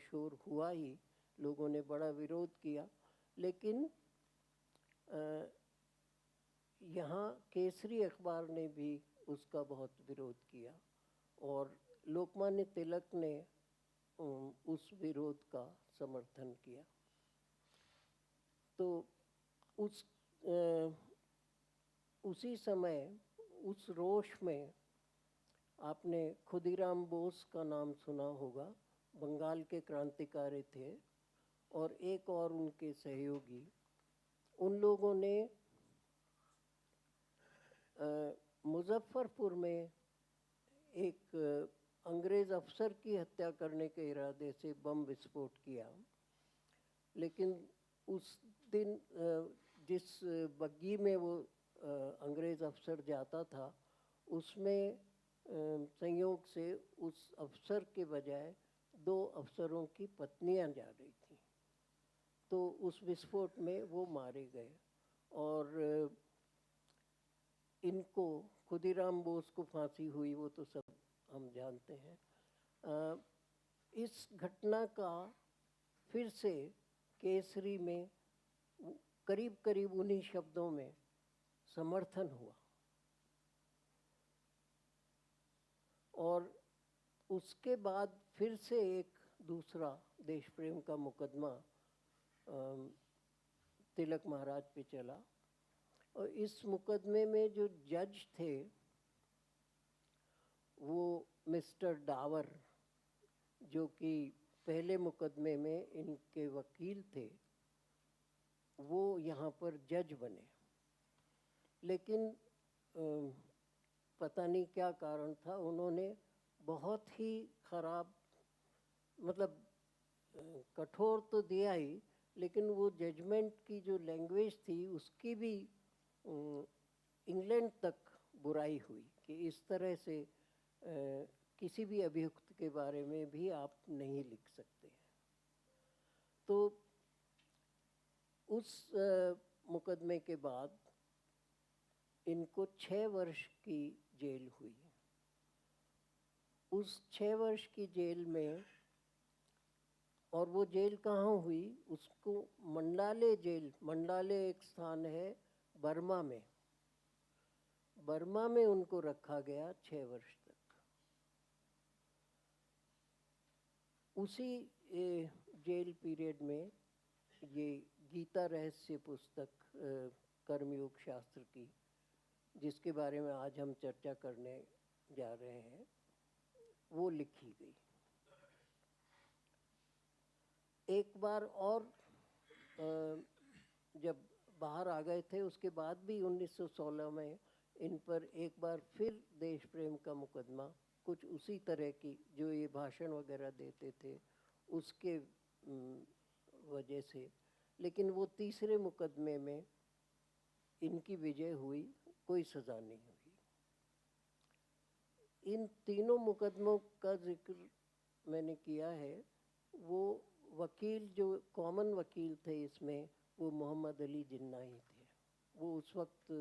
शोर हुआ ही, लोगों ने बड़ा विरोध किया, लेकिन यहाँ केसरी अखबार ने भी उसका बहुत विरोध किया और लोकमान्य तिलक ने उस विरोध का समर्थन किया। तो उसी समय उस रोष में आपने खुदीराम बोस का नाम सुना होगा, बंगाल के क्रांतिकारी थे और एक और उनके सहयोगी। उन लोगों ने मुजफ्फरपुर में एक अंग्रेज़ अफसर की हत्या करने के इरादे से बम विस्फोट किया, लेकिन उस दिन जिस बग्गी में वो अंग्रेज़ अफसर जाता था उसमें संयोग से उस अफसर के बजाय 2 अफसरों की पत्नियां जा रही थीं, तो उस विस्फोट में वो मारे गए। और इनको खुदीराम बोस को फांसी हुई वो तो सब हम जानते हैं। इस घटना का फिर से केसरी में करीब करीब उन्हीं शब्दों में समर्थन हुआ। और उसके बाद फिर से एक दूसरा देश प्रेम का मुकदमा तिलक महाराज पे चला। और इस मुकदमे में जो जज थे वो मिस्टर डावर, जो कि पहले मुकदमे में इनके वकील थे, वो यहाँ पर जज बने। लेकिन पता नहीं क्या कारण था, उन्होंने बहुत ही खराब, मतलब कठोर तो दिया ही, लेकिन वो जजमेंट की जो लैंग्वेज थी उसकी भी इंग्लैंड तक बुराई हुई कि इस तरह से किसी भी अभियुक्त के बारे में भी आप नहीं लिख सकते। तो उस मुकदमे के बाद इनको 6 वर्ष की जेल हुई। उस 6 वर्ष की जेल में, और वो जेल कहाँ हुई, उसको मंडाले जेल, मंडाले एक स्थान है बर्मा में, बर्मा में उनको रखा गया 6 वर्ष तक। उसी जेल पीरियड में ये गीता रहस्य पुस्तक कर्मयोग शास्त्र की, जिसके बारे में आज हम चर्चा करने जा रहे हैं, वो लिखी गई। एक बार और जब बाहर आ गए थे, उसके बाद भी 1916 में इन पर एक बार फिर देश प्रेम का मुकदमा, कुछ उसी तरह की जो ये भाषण वगैरह देते थे उसके वजह से, लेकिन वो तीसरे मुकदमे में इनकी विजय हुई, कोई सज़ा नहीं हुई। इन तीनों मुकदमों का जिक्र मैंने किया है। वो वकील जो कॉमन वकील थे इसमें, वो मोहम्मद अली जिन्ना ही थे। वो उस वक्त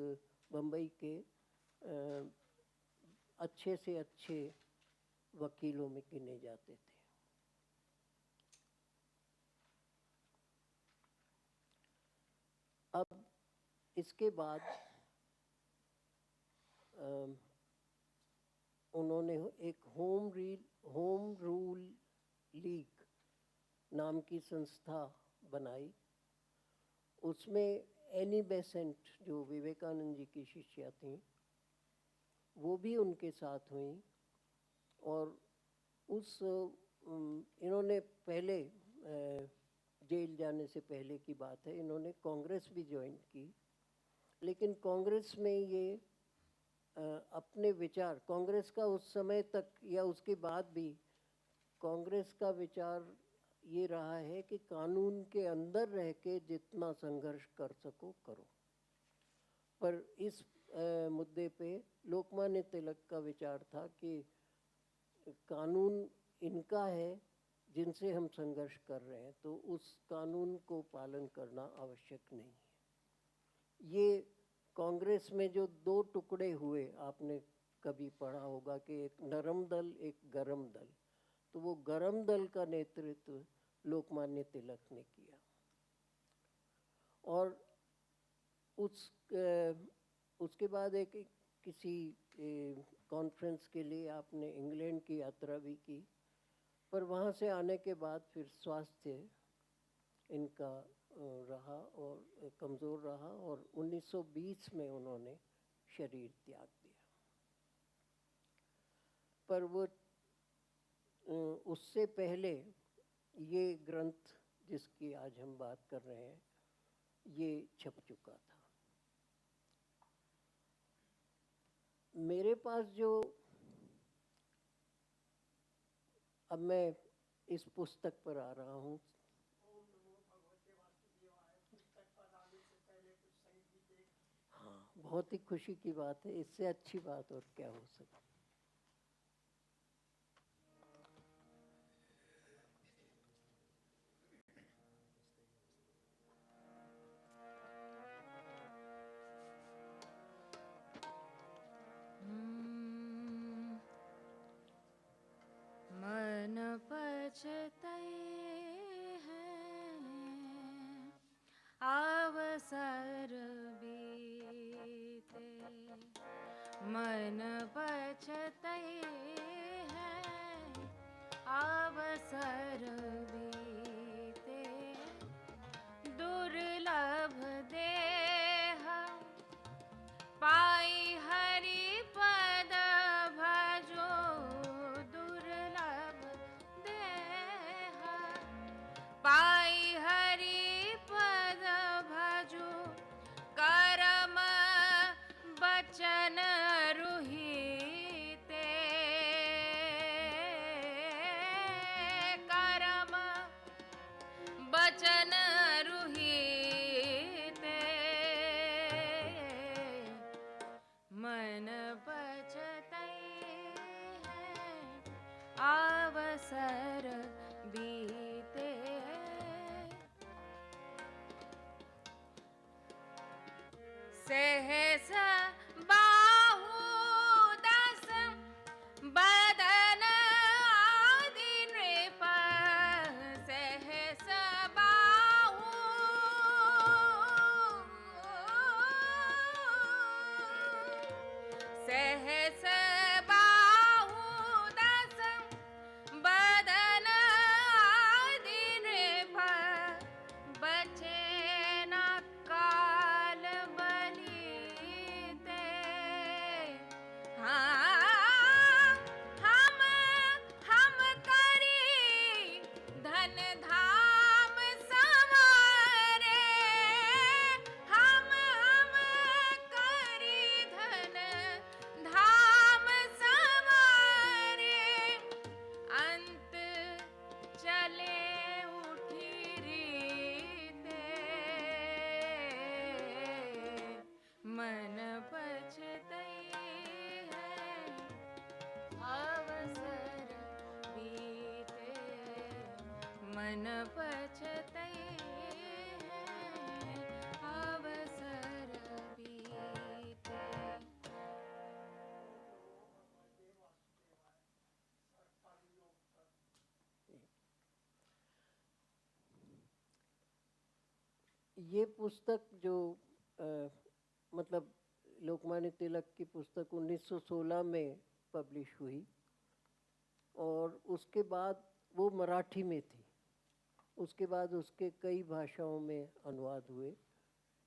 बम्बई के अच्छे से अच्छे वकीलों में गिने जाते थे। अब इसके बाद उन्होंने एक होम रूल लीग नाम की संस्था बनाई। उसमें एनी बेसेंट, जो विवेकानंद जी की शिष्या थीं, वो भी उनके साथ हुई। और उस इन्होंने पहले जेल जाने से पहले की बात है, इन्होंने कांग्रेस भी ज्वाइन की। लेकिन कांग्रेस में ये अपने विचार, कांग्रेस का उस समय तक या उसके बाद भी कांग्रेस का विचार ये रहा है कि कानून के अंदर रह के जितना संघर्ष कर सको करो। पर इस मुद्दे पे लोकमान्य तिलक का विचार था कि कानून इनका है जिनसे हम संघर्ष कर रहे हैं, तो उस कानून को पालन करना आवश्यक नहीं है। ये कांग्रेस में जो 2 टुकड़े हुए, आपने कभी पढ़ा होगा कि एक नरम दल, एक गरम दल। तो वो गरम दल का नेतृत्व लोकमान्य तिलक ने किया। और उसके बाद किसी कॉन्फ्रेंस के लिए आपने इंग्लैंड की यात्रा भी की, पर वहाँ से आने के बाद फिर स्वास्थ्य इनका रहा और कमज़ोर रहा, और 1920 में उन्होंने शरीर त्याग दिया। पर वो उससे पहले ये ग्रंथ जिसकी आज हम बात कर रहे हैं, ये छप चुका था। मेरे पास जो, अब मैं इस पुस्तक पर आ रहा हूँ। हाँ, बहुत ही खुशी की बात है, इससे अच्छी बात और क्या हो सकती। मन पछते हैं अवसर बीते, मन पछते अवसर बीते। सहस बाहु दस बदन आदि नृप। सहस बाहु सहस बाहु दस बदन आदि नृप। बचे न काल बलीते। हाँ, हम करी धन धाम संवारे। हम करी धन धाम संवारे। अंत चले उठी रीते। मन पछतई है अवसर बीते। मन पछतई है अवसर बीते। ये पुस्तक जो मतलब लोकमान्य तिलक की पुस्तक 1916 में पब्लिश हुई और उसके बाद वो मराठी में थी। उसके बाद उसके कई भाषाओं में अनुवाद हुए।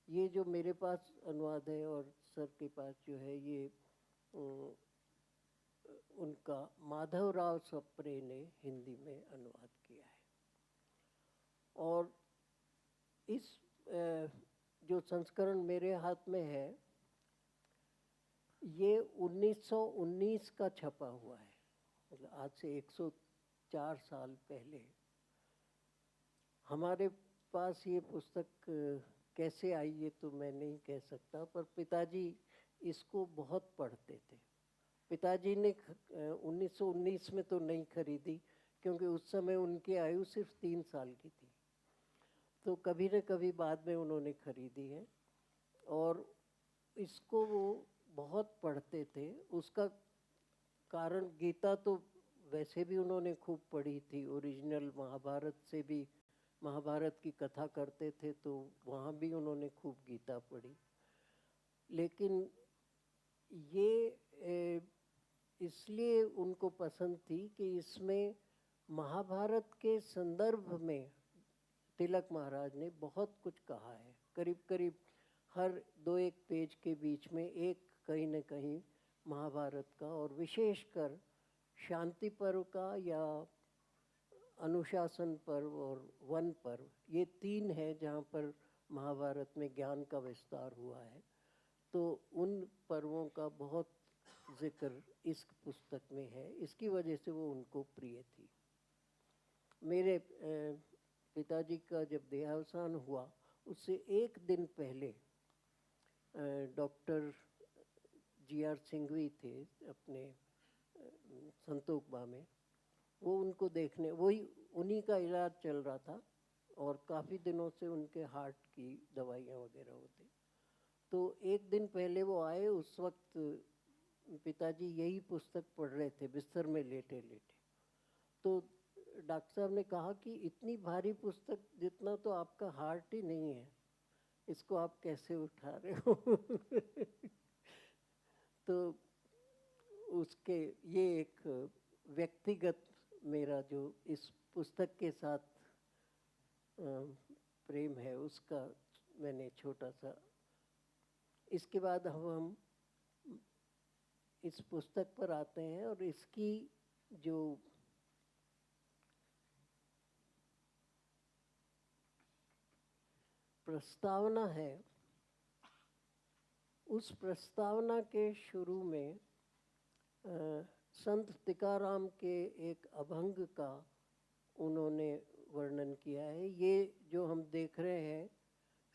ये जो मेरे पास अनुवाद है और सर के पास जो है ये उनका माधवराव सप्रे ने हिंदी में अनुवाद किया है। और इस जो संस्करण मेरे हाथ में है ये 1919 का छपा हुआ है। मतलब आज से 104 साल पहले हमारे पास ये पुस्तक कैसे आई ये तो मैं नहीं कह सकता, पर पिताजी इसको बहुत पढ़ते थे। पिताजी ने 1919 में तो नहीं खरीदी क्योंकि उस समय उनकी आयु सिर्फ 3 साल की थी, तो कभी न कभी बाद में उन्होंने खरीदी है और इसको वो बहुत पढ़ते थे। उसका कारण गीता तो वैसे भी उन्होंने खूब पढ़ी थी, ओरिजिनल महाभारत से भी महाभारत की कथा करते थे तो वहाँ भी उन्होंने खूब गीता पढ़ी। लेकिन ये इसलिए उनको पसंद थी कि इसमें महाभारत के संदर्भ में तिलक महाराज ने बहुत कुछ कहा है। करीब करीब हर 2-1 पेज के बीच में एक कहीं न कहीं महाभारत का और विशेषकर शांति पर्व का या अनुशासन पर्व और वन पर्व, ये 3 है जहाँ पर महाभारत में ज्ञान का विस्तार हुआ है। तो उन पर्वों का बहुत जिक्र इस पुस्तक में है, इसकी वजह से वो उनको प्रिय थी। मेरे पिताजी का जब देहावसान हुआ उससे 1 दिन पहले डॉक्टर GR सिंघवी थे अपने संतोकबा में, वो उनको देखने, वही उन्हीं का इलाज चल रहा था और काफ़ी दिनों से उनके हार्ट की दवाइयाँ वगैरह होती। तो 1 दिन पहले वो आए, उस वक्त पिताजी यही पुस्तक पढ़ रहे थे बिस्तर में लेटे लेटे। तो डॉक्टर साहब ने कहा कि इतनी भारी पुस्तक जितना तो आपका हार्ट ही नहीं है, इसको आप कैसे उठा रहे हो। तो उसके ये एक व्यक्तिगत मेरा जो इस पुस्तक के साथ प्रेम है उसका मैंने छोटा सा। इसके बाद हम इस पुस्तक पर आते हैं और इसकी जो प्रस्तावना है उस प्रस्तावना के शुरू में संत टीकाराम के एक अभंग का उन्होंने वर्णन किया है। ये जो हम देख रहे हैं,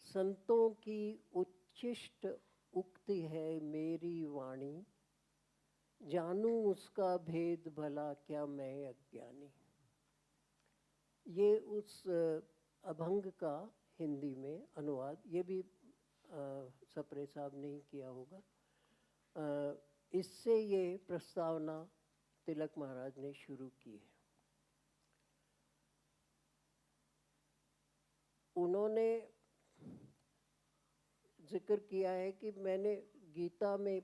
संतों की उच्छिष्ट उक्ति है मेरी वाणी, जानूं उसका भेद भला क्या मैं अज्ञानी। ये उस अभंग का हिंदी में अनुवाद, ये भी सप्रे साहब ने ही किया होगा। इससे ये प्रस्तावना तिलक महाराज ने शुरू की है। उन्होंने जिक्र किया है कि मैंने गीता में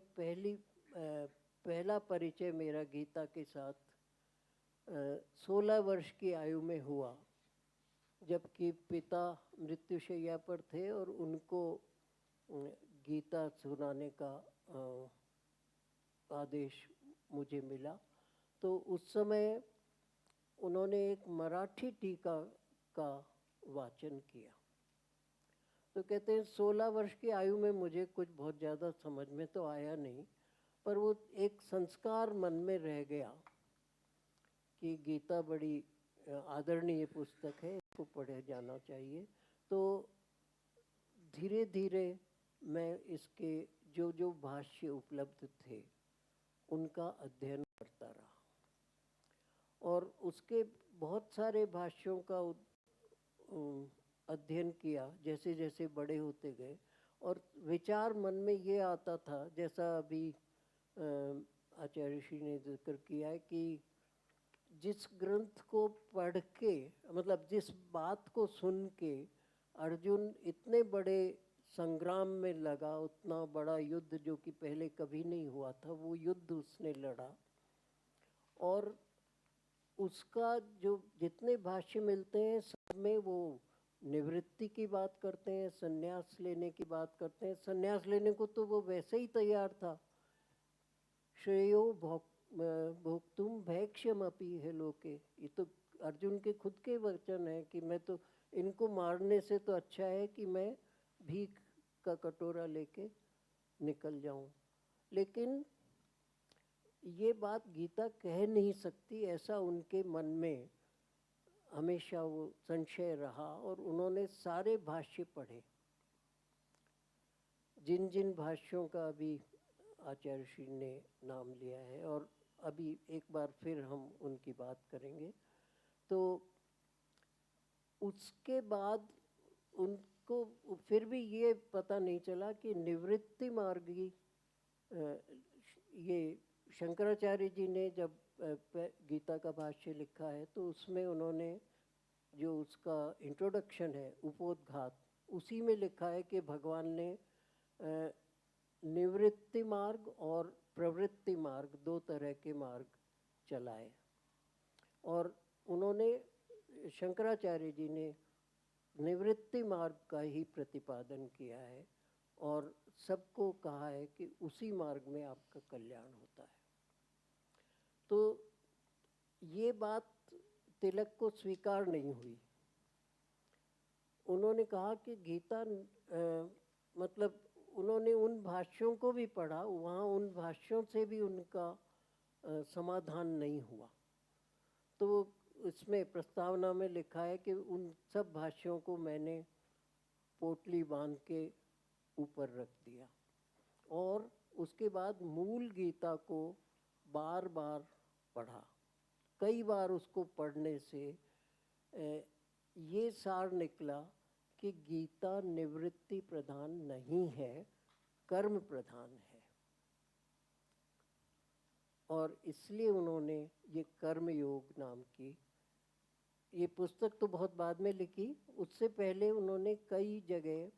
पहला परिचय मेरा गीता के साथ 16 वर्ष की आयु में हुआ, जबकि पिता मृत्युशैया पर थे और उनको गीता सुनाने का आदेश मुझे मिला। तो उस समय उन्होंने एक मराठी टीका का वाचन किया। तो कहते हैं 16 वर्ष की आयु में मुझे कुछ बहुत ज़्यादा समझ में तो आया नहीं, पर वो एक संस्कार मन में रह गया कि गीता बड़ी आदरणीय पुस्तक है, इसको पढ़े जाना चाहिए। तो धीरे धीरे मैं इसके जो जो भाष्य उपलब्ध थे उनका अध्ययन करता रहा, और उसके बहुत सारे भाष्यों का अध्ययन किया जैसे जैसे बड़े होते गए। और विचार मन में ये आता था, जैसा अभी आचार्य श्री ने जिक्र किया है कि जिस ग्रंथ को पढ़ के, मतलब जिस बात को सुन के अर्जुन इतने बड़े संग्राम में लगा, उतना बड़ा युद्ध जो कि पहले कभी नहीं हुआ था, वो युद्ध उसने लड़ा। और उसका जो जितने भाष्य मिलते हैं सब में वो निवृत्ति की बात करते हैं, संन्यास लेने की बात करते हैं। संन्यास लेने को तो वो वैसे ही तैयार था। श्रेयो भोक्तुम भैक्ष्यमपि है लोके, ये तो अर्जुन के खुद के वचन है कि मैं तो इनको मारने से तो अच्छा है कि मैं भीख का कटोरा लेके निकल जाऊं। लेकिन ये बात गीता कह नहीं सकती, ऐसा उनके मन में हमेशा वो संशय रहा। और उन्होंने सारे भाष्य पढ़े, जिन जिन भाष्यों का अभी आचार्य श्री ने नाम लिया है, और अभी एक बार फिर हम उनकी बात करेंगे। तो उसके बाद उनको फिर भी ये पता नहीं चला कि निवृत्ति मार्गी, ये शंकराचार्य जी ने जब गीता का भाष्य लिखा है तो उसमें उन्होंने जो उसका इंट्रोडक्शन है उपोद्घात, उसी में लिखा है कि भगवान ने निवृत्ति मार्ग और प्रवृत्ति मार्ग, दो तरह के मार्ग चलाए। और उन्होंने, शंकराचार्य जी ने निवृत्ति मार्ग का ही प्रतिपादन किया है और सबको कहा है कि उसी मार्ग में आपका कल्याण होता है। तो ये बात तिलक को स्वीकार नहीं हुई। उन्होंने कहा कि गीता मतलब उन्होंने उन भाष्यों को भी पढ़ा, वहाँ उन भाष्यों से भी उनका समाधान नहीं हुआ। तो इसमें प्रस्तावना में लिखा है कि उन सब भाष्यों को मैंने पोटली बांध के ऊपर रख दिया और उसके बाद मूल गीता को बार बार पढ़ा। कई बार उसको पढ़ने से ये सार निकला कि गीता निवृत्ति प्रधान नहीं है, कर्म प्रधान है। और इसलिए उन्होंने ये कर्म योग नाम की, ये पुस्तक तो बहुत बाद में लिखी, उससे पहले उन्होंने कई जगह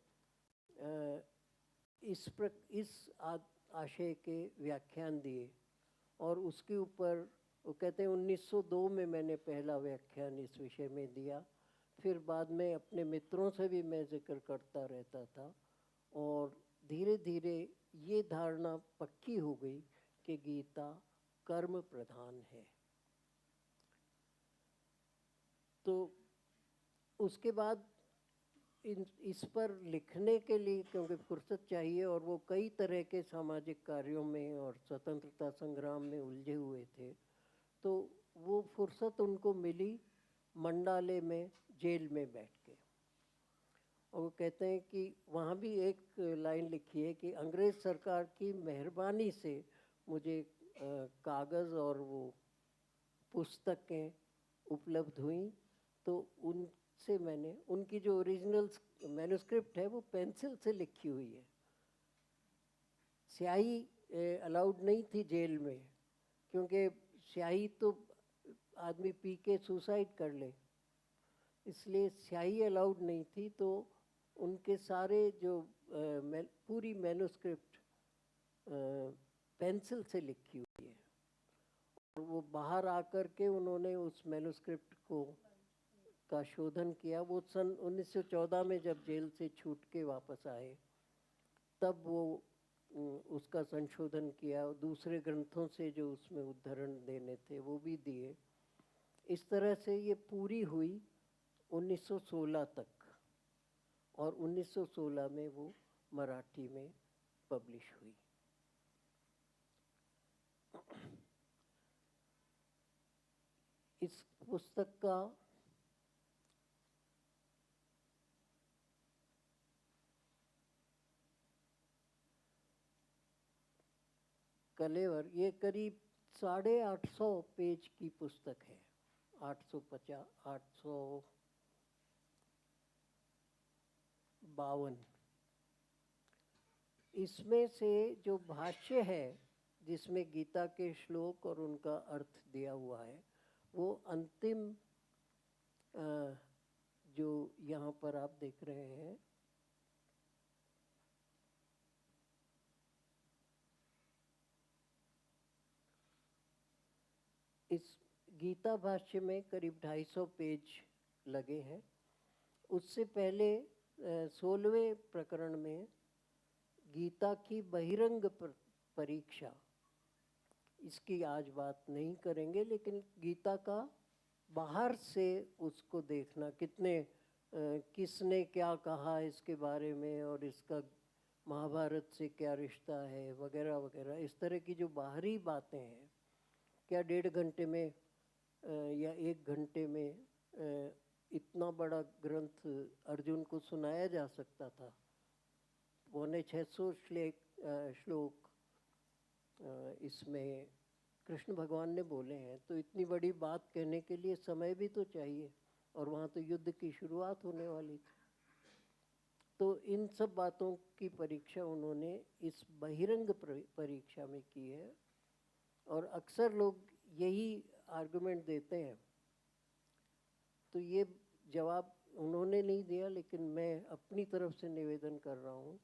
इस आशय के व्याख्यान दिए। और उसके ऊपर वो कहते हैं 1902 में मैंने पहला व्याख्यान इस विषय में दिया। फिर बाद में अपने मित्रों से भी मैं जिक्र करता रहता था और धीरे धीरे ये धारणा पक्की हो गई कि गीता कर्म प्रधान है। तो उसके बाद इस पर लिखने के लिए, क्योंकि फुर्सत चाहिए और वो कई तरह के सामाजिक कार्यों में और स्वतंत्रता संग्राम में उलझे हुए थे, तो वो फुर्सत उनको मिली मंडाले में जेल में बैठ के। और वो कहते हैं कि वहाँ भी एक लाइन लिखी है कि अंग्रेज़ सरकार की मेहरबानी से मुझे कागज़ और वो पुस्तकें उपलब्ध हुई, तो उनसे मैंने, उनकी जो ओरिजिनल मैन्युस्क्रिप्ट है वो पेंसिल से लिखी हुई है। स्याही अलाउड नहीं थी जेल में, क्योंकि स्याही तो आदमी पी के सुसाइड कर ले, इसलिए स्याही अलाउड नहीं थी। तो उनके सारे जो पूरी मैन्युस्क्रिप्ट पेंसिल से लिखी हुई है, और वो बाहर आकर के उन्होंने उस मैन्युस्क्रिप्ट को का शोधन किया। वो सन 1914 में जब जेल से छूट के वापस आए, तब वो उसका संशोधन किया, दूसरे ग्रंथों से जो उसमें उद्धरण देने थे वो भी दिए। इस तरह से ये पूरी हुई 1916 तक, और 1916 में वो मराठी में पब्लिश हुई। इस पुस्तक का कलेवर, ये करीब 850 पेज की पुस्तक है। 852। इसमें से जो भाष्य है, जिसमें गीता के श्लोक और उनका अर्थ दिया हुआ है, वो अंतिम जो यहाँ पर आप देख रहे हैं, इस गीता भाष्य में करीब 250 पेज लगे हैं। उससे पहले 16वें प्रकरण में गीता की बहिरंग परीक्षा, इसकी आज बात नहीं करेंगे, लेकिन गीता का बाहर से उसको देखना, किसने क्या कहा इसके बारे में, और इसका महाभारत से क्या रिश्ता है, वगैरह वगैरह, इस तरह की जो बाहरी बातें हैं, क्या 1.5 घंटे में या 1 घंटे में इतना बड़ा ग्रंथ अर्जुन को सुनाया जा सकता था। 650 श्लोक इसमें कृष्ण भगवान ने बोले हैं, तो इतनी बड़ी बात कहने के लिए समय भी तो चाहिए, और वहाँ तो युद्ध की शुरुआत होने वाली थी। तो इन सब बातों की परीक्षा उन्होंने इस बहिरंग परीक्षा में की है। और अक्सर लोग यही आर्गुमेंट देते हैं, तो ये जवाब उन्होंने नहीं दिया, लेकिन मैं अपनी तरफ से निवेदन कर रहा हूँ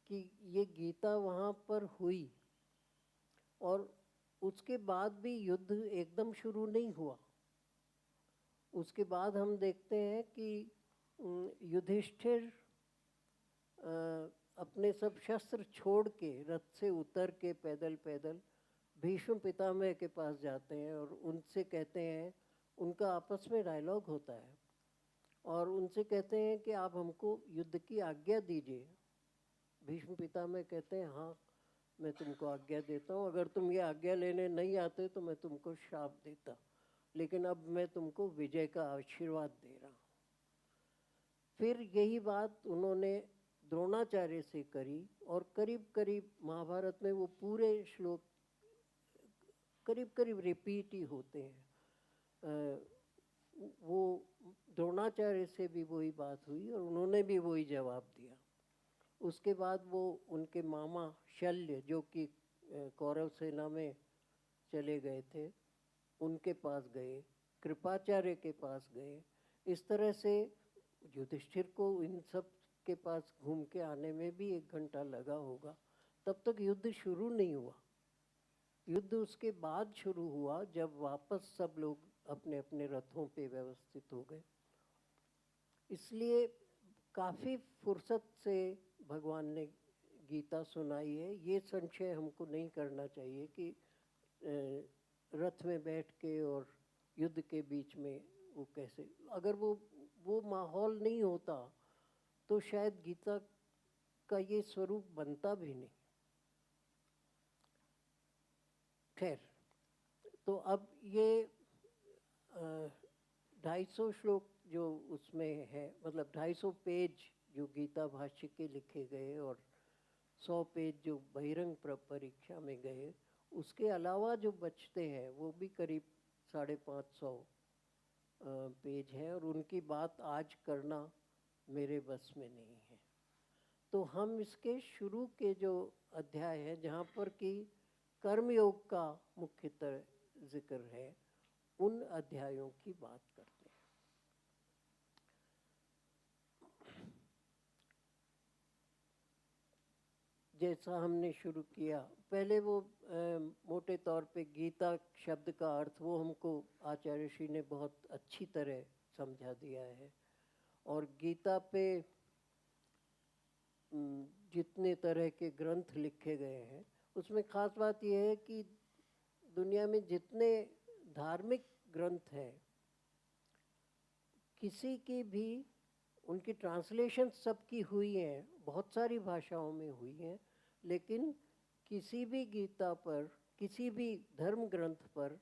कि ये गीता वहाँ पर हुई, और उसके बाद भी युद्ध एकदम शुरू नहीं हुआ। उसके बाद हम देखते हैं कि युधिष्ठिर अपने सब शस्त्र छोड़ के रथ से उतर के पैदल पैदल भीष्म पितामह के पास जाते हैं, और उनसे कहते हैं, उनका आपस में डायलॉग होता है, और उनसे कहते हैं कि आप हमको युद्ध की आज्ञा दीजिए। भीष्म पितामह कहते हैं, हाँ मैं तुमको आज्ञा देता हूँ, अगर तुम ये आज्ञा लेने नहीं आते तो मैं तुमको श्राप देता, लेकिन अब मैं तुमको विजय का आशीर्वाद दे रहा हूँ। फिर यही बात उन्होंने द्रोणाचार्य से करी, और करीब करीब महाभारत में वो पूरे श्लोक करीब करीब रिपीट ही होते हैं। वो द्रोणाचार्य से भी वही बात हुई, और उन्होंने भी वही जवाब दिया। उसके बाद वो उनके मामा शल्य, जो कि कौरव सेना में चले गए थे, उनके पास गए, कृपाचार्य के पास गए। इस तरह से युधिष्ठिर को इन सब के पास घूम के आने में भी 1 घंटा लगा होगा। तब तक युद्ध शुरू नहीं हुआ। युद्ध उसके बाद शुरू हुआ, जब वापस सब लोग अपने अपने रथों पे व्यवस्थित हो गए। इसलिए काफ़ी फुर्सत से भगवान ने गीता सुनाई है। ये संशय हमको नहीं करना चाहिए कि रथ में बैठ के और युद्ध के बीच में वो कैसे, अगर वो माहौल नहीं होता तो शायद गीता का ये स्वरूप बनता भी नहीं। खैर, तो अब ये 250 श्लोक जो उसमें है, मतलब 250 पेज जो गीता भाष्य के लिखे गए, और 100 पेज जो बहिरंग परीक्षा में गए, उसके अलावा जो बचते हैं वो भी करीब 550 पेज हैं, और उनकी बात आज करना मेरे बस में नहीं है। तो हम इसके शुरू के जो अध्याय है जहाँ पर कि कर्मयोग का मुख्यतः जिक्र है, उन अध्यायों की बात करते हैं। जैसा हमने शुरू किया, पहले वो मोटे तौर पे गीता शब्द का अर्थ वो हमको आचार्य श्री ने बहुत अच्छी तरह समझा दिया है। और गीता पे जितने तरह के ग्रंथ लिखे गए हैं, उसमें ख़ास बात यह है कि दुनिया में जितने धार्मिक ग्रंथ हैं, किसी की भी उनकी ट्रांसलेशन सबकी हुई हैं, बहुत सारी भाषाओं में हुई हैं, लेकिन किसी भी गीता पर, किसी भी धर्म ग्रंथ पर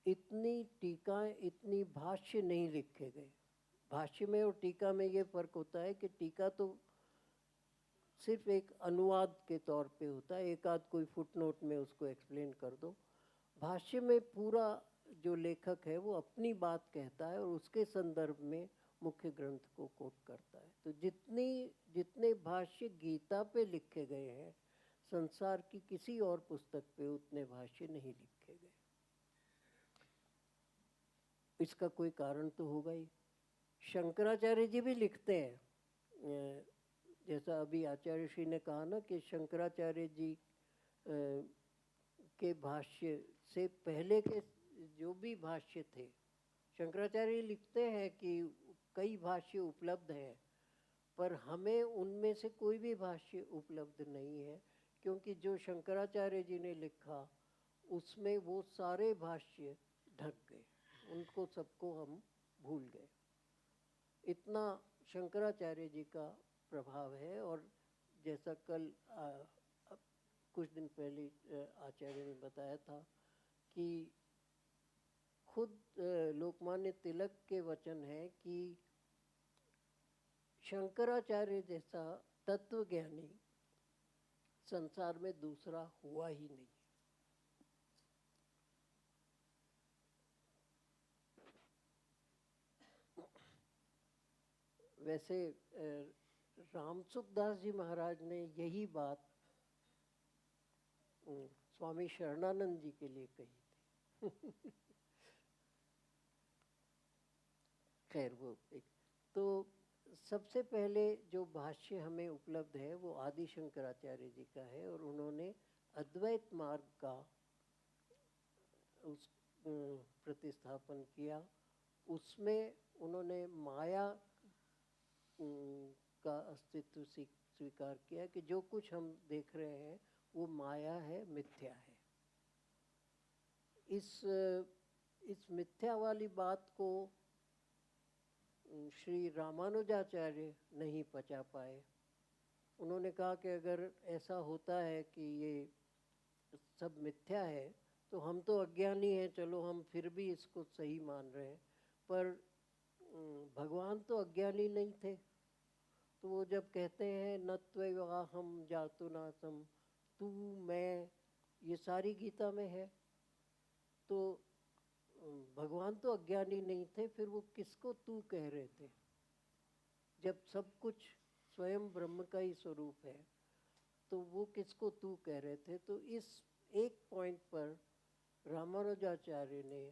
इतनी टीकाएं, इतनी भाष्य नहीं लिखे गए। भाष्य में और टीका में ये फ़र्क होता है कि टीका तो सिर्फ एक अनुवाद के तौर पे होता है, एक आध कोई फुटनोट में उसको एक्सप्लेन कर दो। भाष्य में पूरा जो लेखक है वो अपनी बात कहता है और उसके संदर्भ में मुख्य ग्रंथ को कोट करता है। तो जितने भाष्य गीता पे लिखे गए हैं, संसार की किसी और पुस्तक पे उतने भाष्य नहीं लिखे गए। इसका कोई कारण तो होगा ही। शंकराचार्य जी भी लिखते हैं, जैसा अभी आचार्य श्री ने कहा ना कि शंकराचार्य जी के भाष्य से पहले के जो भी भाष्य थे, शंकराचार्य लिखते हैं कि कई भाष्य उपलब्ध हैं, पर हमें उनमें से कोई भी भाष्य उपलब्ध नहीं है, क्योंकि जो शंकराचार्य जी ने लिखा उसमें वो सारे भाष्य ढक गए, उनको सबको हम भूल गए। इतना शंकराचार्य जी का प्रभाव है। और जैसा कल कुछ दिन पहले आचार्य ने बताया था कि खुद लोकमान्य तिलक के वचन है कि शंकराचार्य जैसा तत्वज्ञानी संसार में दूसरा हुआ ही नहीं। वैसे रामसुखदास जी महाराज ने यही बात स्वामी शरणानंद जी के लिए कही थी। खैर वो एक, तो सबसे पहले जो भाष्य हमें उपलब्ध है वो आदि शंकराचार्य जी का है, और उन्होंने अद्वैत मार्ग का उस प्रतिस्थापन किया। उसमें उन्होंने माया का अस्तित्व स्वीकार किया कि जो कुछ हम देख रहे हैं वो माया है, मिथ्या है। इस मिथ्या वाली बात को श्री रामानुजाचार्य नहीं पचा पाए। उन्होंने कहा कि अगर ऐसा होता है कि ये सब मिथ्या है तो हम तो अज्ञानी हैं, चलो हम फिर भी इसको सही मान रहे हैं, पर भगवान तो अज्ञानी नहीं थे। तो वो जब कहते हैं न त्वय्वाहम जातुनासम, तू मैं, ये सारी गीता में है, तो भगवान तो अज्ञानी नहीं थे, फिर वो किसको तू कह रहे थे जब सब कुछ स्वयं ब्रह्म का ही स्वरूप है, तो वो किसको तू कह रहे थे। तो इस एक पॉइंट पर रामानुजाचार्य ने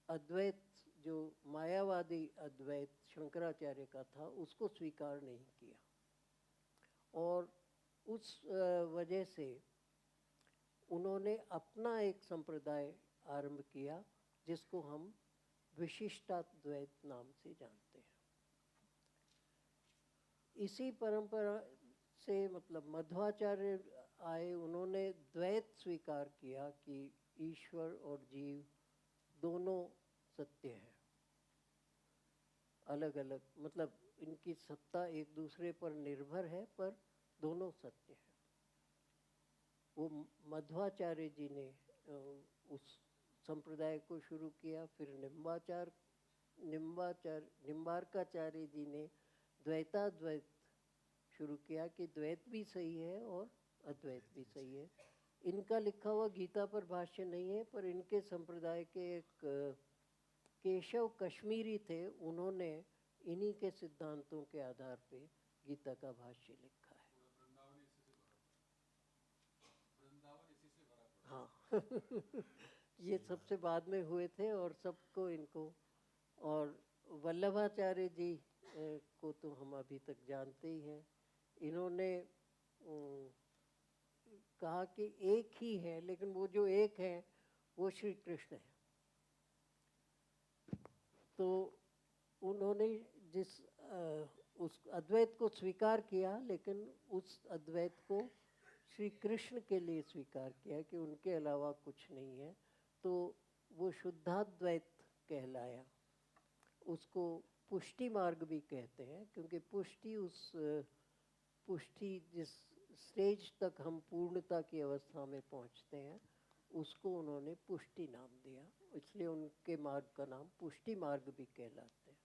अद्वैत, जो मायावादी अद्वैत शंकराचार्य का था, उसको स्वीकार नहीं किया, और उस वजह से उन्होंने अपना एक संप्रदाय आरंभ किया जिसको हम विशिष्टाद्वैत नाम से जानते हैं। इसी परंपरा से मतलब मध्वाचार्य आए, उन्होंने द्वैत स्वीकार किया कि ईश्वर और जीव दोनों सत्य हैं, अलग अलग, मतलब इनकी सत्ता एक दूसरे पर निर्भर है, पर दोनों सत्य हैं। वो मध्वाचार्य जी ने उस संप्रदाय को शुरू किया। फिर निम्बार्काचार्य जी ने द्वैताद्वैत शुरू किया कि द्वैत भी सही है और अद्वैत भी सही है। इनका लिखा हुआ गीता पर भाष्य नहीं है, पर इनके संप्रदाय के एक केशव कश्मीरी थे, उन्होंने इन्हीं के सिद्धांतों के आधार पे गीता का भाष्य लिखा है। हाँ ये सबसे बाद में हुए थे और सबको इनको, और वल्लभाचार्य जी को तो हम अभी तक जानते ही हैं। इन्होंने कहा कि एक ही है, लेकिन वो जो एक है वो श्री कृष्ण है। तो उन्होंने जिस उस अद्वैत को स्वीकार किया, लेकिन उस अद्वैत को श्री कृष्ण के लिए स्वीकार किया कि उनके अलावा कुछ नहीं है, तो वो शुद्धाद्वैत कहलाया। उसको पुष्टि मार्ग भी कहते हैं, क्योंकि पुष्टि जिस स्टेज तक हम पूर्णता की अवस्था में पहुंचते हैं, उसको उन्होंने पुष्टि नाम दिया, इसलिए उनके मार्ग का नाम पुष्टि मार्ग भी कहलाते हैं।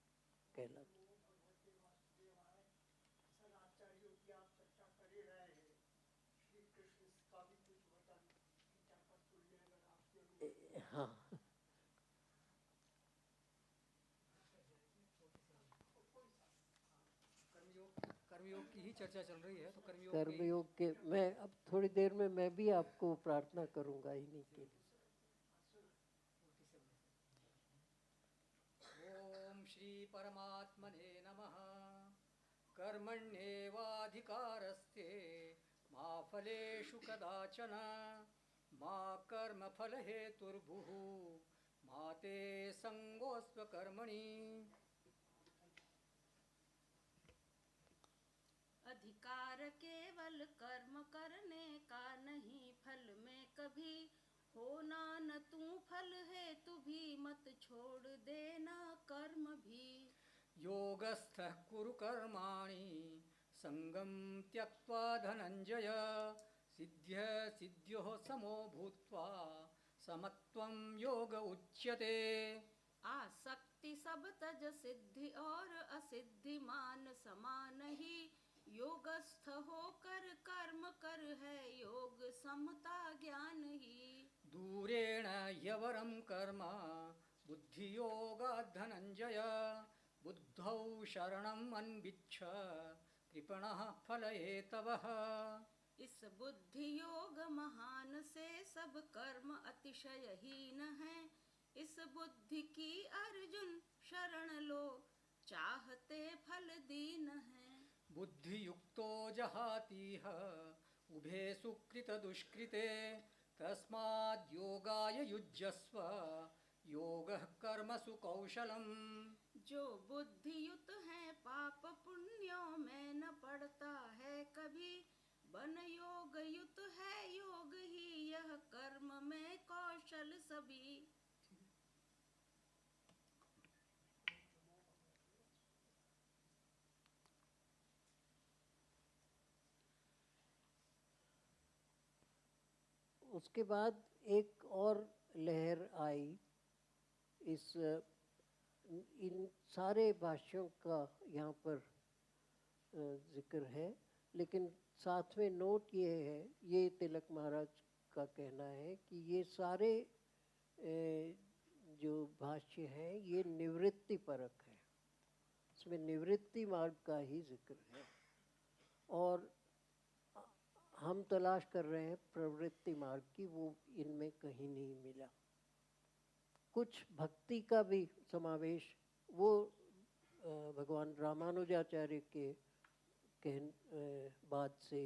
हाँ कर्मयोग की ही चर्चा चल रही है, तो कर्मयोग के मैं अब थोड़ी देर में मैं भी आपको प्रार्थना करूंगा इन्हीं के लिए। ओम श्री परमात्मने नमः। कर्मण्येवाधिकारस्ते मा फलेषु कदाचन मा कर्मफलहेतुर्भुः मा ते संगोऽस्त्व कर्मणि। अधिकार केवल कर्म करने का नहीं, फल में कभी होना न तू फल है, तू भी मत छोड़ देना कर्म भी। योगस्थः कुरु कर्माणि संगं त्यक्त्वा धनंजय, सिद्ध्य सिद्ध्योः समो भूत्वा समत्वं योग उच्यते। आसक्ति सब तज, सिद्धि और असिद्धि मान समान ही, योगस्थ होकर कर्म कर है योग समता ज्ञान ही। दूरेण ह्यवरं कर्म बुद्धियोगात् धनंजय, बुद्धौ शरणम् अन्विच्छ कृपणः फलहेतवः। इस बुद्धि योग महान से सब कर्म अतिशयहीन है, इस बुद्धि की अर्जुन शरण लो, चाहते फल दीन है। बुद्धि युक्तो जहातीह उभे सुकृत दुष्कृते, तस्माद् योगाय युज्यस्व योगः कर्मसु कौशलम्। जो बुद्धियुत है पाप पुण्यों में न पड़ता है कभी, बन योग युत है योग ही यह कर्म में कौशल सभी। उसके बाद एक और लहर आई, इस इन सारे भाष्यों का यहाँ पर जिक्र है, लेकिन साथ में नोट ये है, ये तिलक महाराज का कहना है कि ये सारे जो भाष्य हैं ये निवृत्ति परक है, इसमें निवृत्ति मार्ग का ही जिक्र है, और हम तलाश कर रहे हैं प्रवृत्ति मार्ग की, वो इनमें कहीं नहीं मिला। कुछ भक्ति का भी समावेश, वो भगवान रामानुजाचार्य के बाद से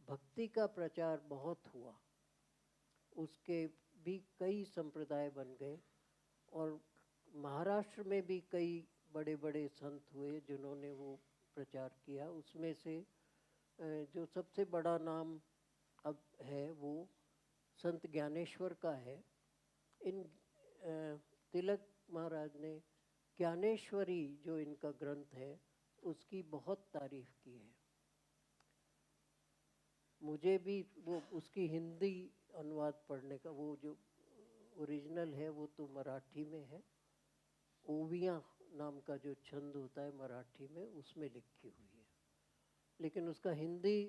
भक्ति का प्रचार बहुत हुआ, उसके भी कई संप्रदाय बन गए, और महाराष्ट्र में भी कई बड़े बड़े संत हुए जिन्होंने वो प्रचार किया। उसमें से जो सबसे बड़ा नाम अब है वो संत ज्ञानेश्वर का है। इन तिलक महाराज ने ज्ञानेश्वरी जो इनका ग्रंथ है उसकी बहुत तारीफ की है। मुझे भी वो उसकी हिंदी अनुवाद पढ़ने का, वो जो ओरिजिनल है वो तो मराठी में है, ओवियाँ नाम का जो छंद होता है मराठी में उसमें लिखी हुई है, लेकिन उसका हिंदी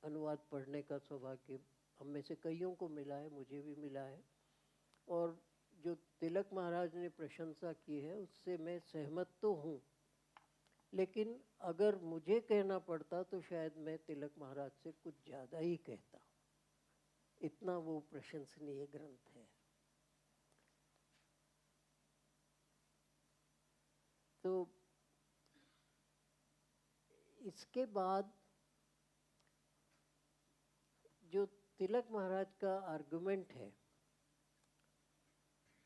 अनुवाद पढ़ने का सौभाग्य हम में से कईयों को मिला है, मुझे भी मिला है। और जो तिलक महाराज ने प्रशंसा की है उससे मैं सहमत तो हूँ, लेकिन अगर मुझे कहना पड़ता तो शायद मैं तिलक महाराज से कुछ ज़्यादा ही कहता, इतना वो प्रशंसनीय ग्रंथ है। तो इसके बाद जो तिलक महाराज का आर्गुमेंट है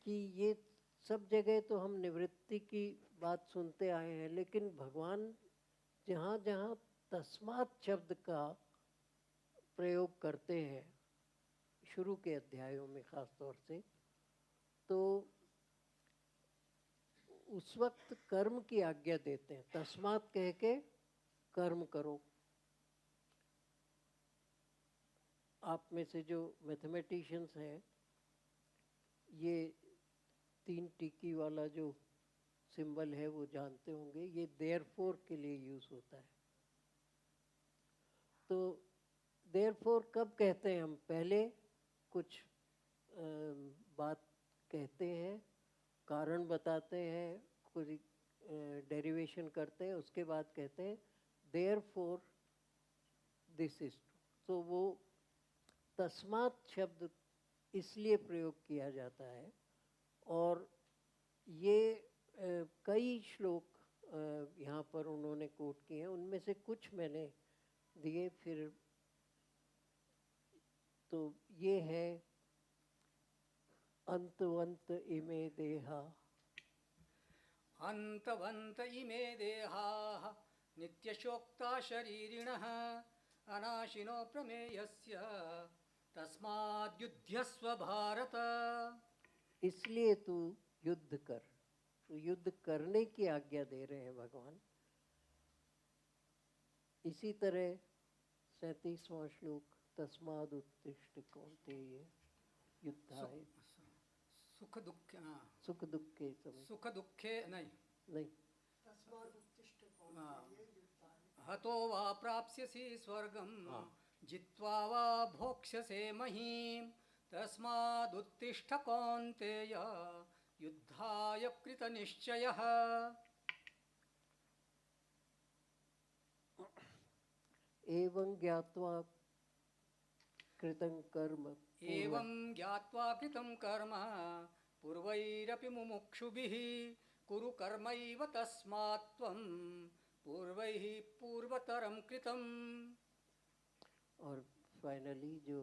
कि ये सब जगह तो हम निवृत्ति की बात सुनते आए हैं, लेकिन भगवान जहाँ जहाँ तस्मात् शब्द का प्रयोग करते हैं शुरू के अध्यायों में ख़ास तौर से, तो उस वक्त कर्म की आज्ञा देते हैं। तस्मात् कह के कर्म करो। आप में से जो मैथमेटिशियंस हैं, ये 3 टिकी वाला जो सिंबल है वो जानते होंगे, ये देयरफॉर के लिए यूज़ होता है। तो देयरफॉर कब कहते हैं हम? पहले कुछ बात कहते हैं, कारण बताते हैं, कुछ डेरिवेशन करते हैं, उसके बाद कहते हैं देयरफॉर दिस इज ट्रू। तो वो तस्मात् शब्द इसलिए प्रयोग किया जाता है। और ये कई श्लोक यहाँ पर उन्होंने कोट किए हैं, उनमें से कुछ मैंने दिए। फिर तो ये है अंतवंत इमे देहा, अंतवंत इमे देहाः नित्यशोक्ता शरीरिणः अनाशिनो प्रमेयस्य तस्माद्युध्यस्व भारत। इसलिए तू युद्ध कर। तो युद्ध करने की आज्ञा दे रहे हैं भगवान। इसी तरह 37वां श्लोक, तस्माद् उत्तिष्ठ कौन्तेय युद्धाय। सुख दुख, सुख दुख के समय, सुख दुखे नहीं, नहीं, हतो वा प्राप्स्यसि स्वर्गं जित्वा वा भोक्ष्यसे महीं तस्मादुत्तिष्ठ कौन्तेय युद्धाय कृतनिश्चयः। एवं ज्ञात्वा कृतं कर्म, एवं ज्ञात्वा कृतं कर्म पूर्वैरपि मुमुक्षुभिः कुरु कर्मैव तस्मात् त्वं पूर्वैः पूर्वतरं कृतम्। और फाइनली जो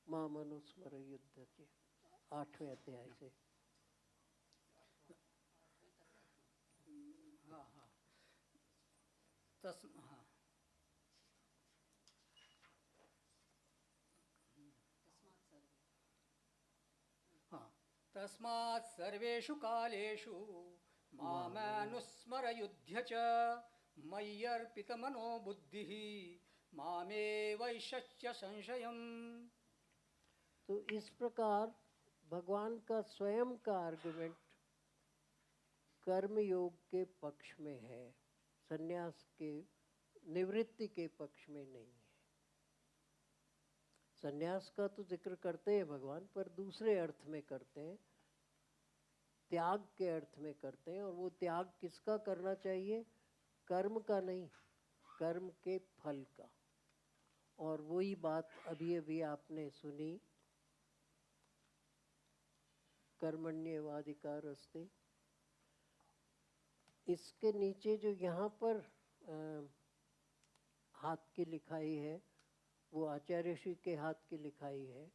मामनुस्मर युद्ध के 8वें अध्याय से, हाँ हाँ तस्मात् सर्वेषु कालेषु मामनुस्मर युध्य च मय्यर्पितमनो बुद्धिः मामे वैशच्य संशयम्। तो इस प्रकार भगवान का स्वयं का आर्गुमेंट कर्म योग के पक्ष में है, संन्यास के निवृत्ति के पक्ष में नहीं है। संन्यास का तो जिक्र करते हैं भगवान, पर दूसरे अर्थ में करते हैं, त्याग के अर्थ में करते हैं। और वो त्याग किसका करना चाहिए? कर्म का नहीं, कर्म के फल का। और वही बात अभी अभी आपने सुनी, कर्मण्येवाधिकारस्ते। इसके नीचे जो यहाँ पर हाथ की लिखाई है वो आचार्य श्री के हाथ की लिखाई है,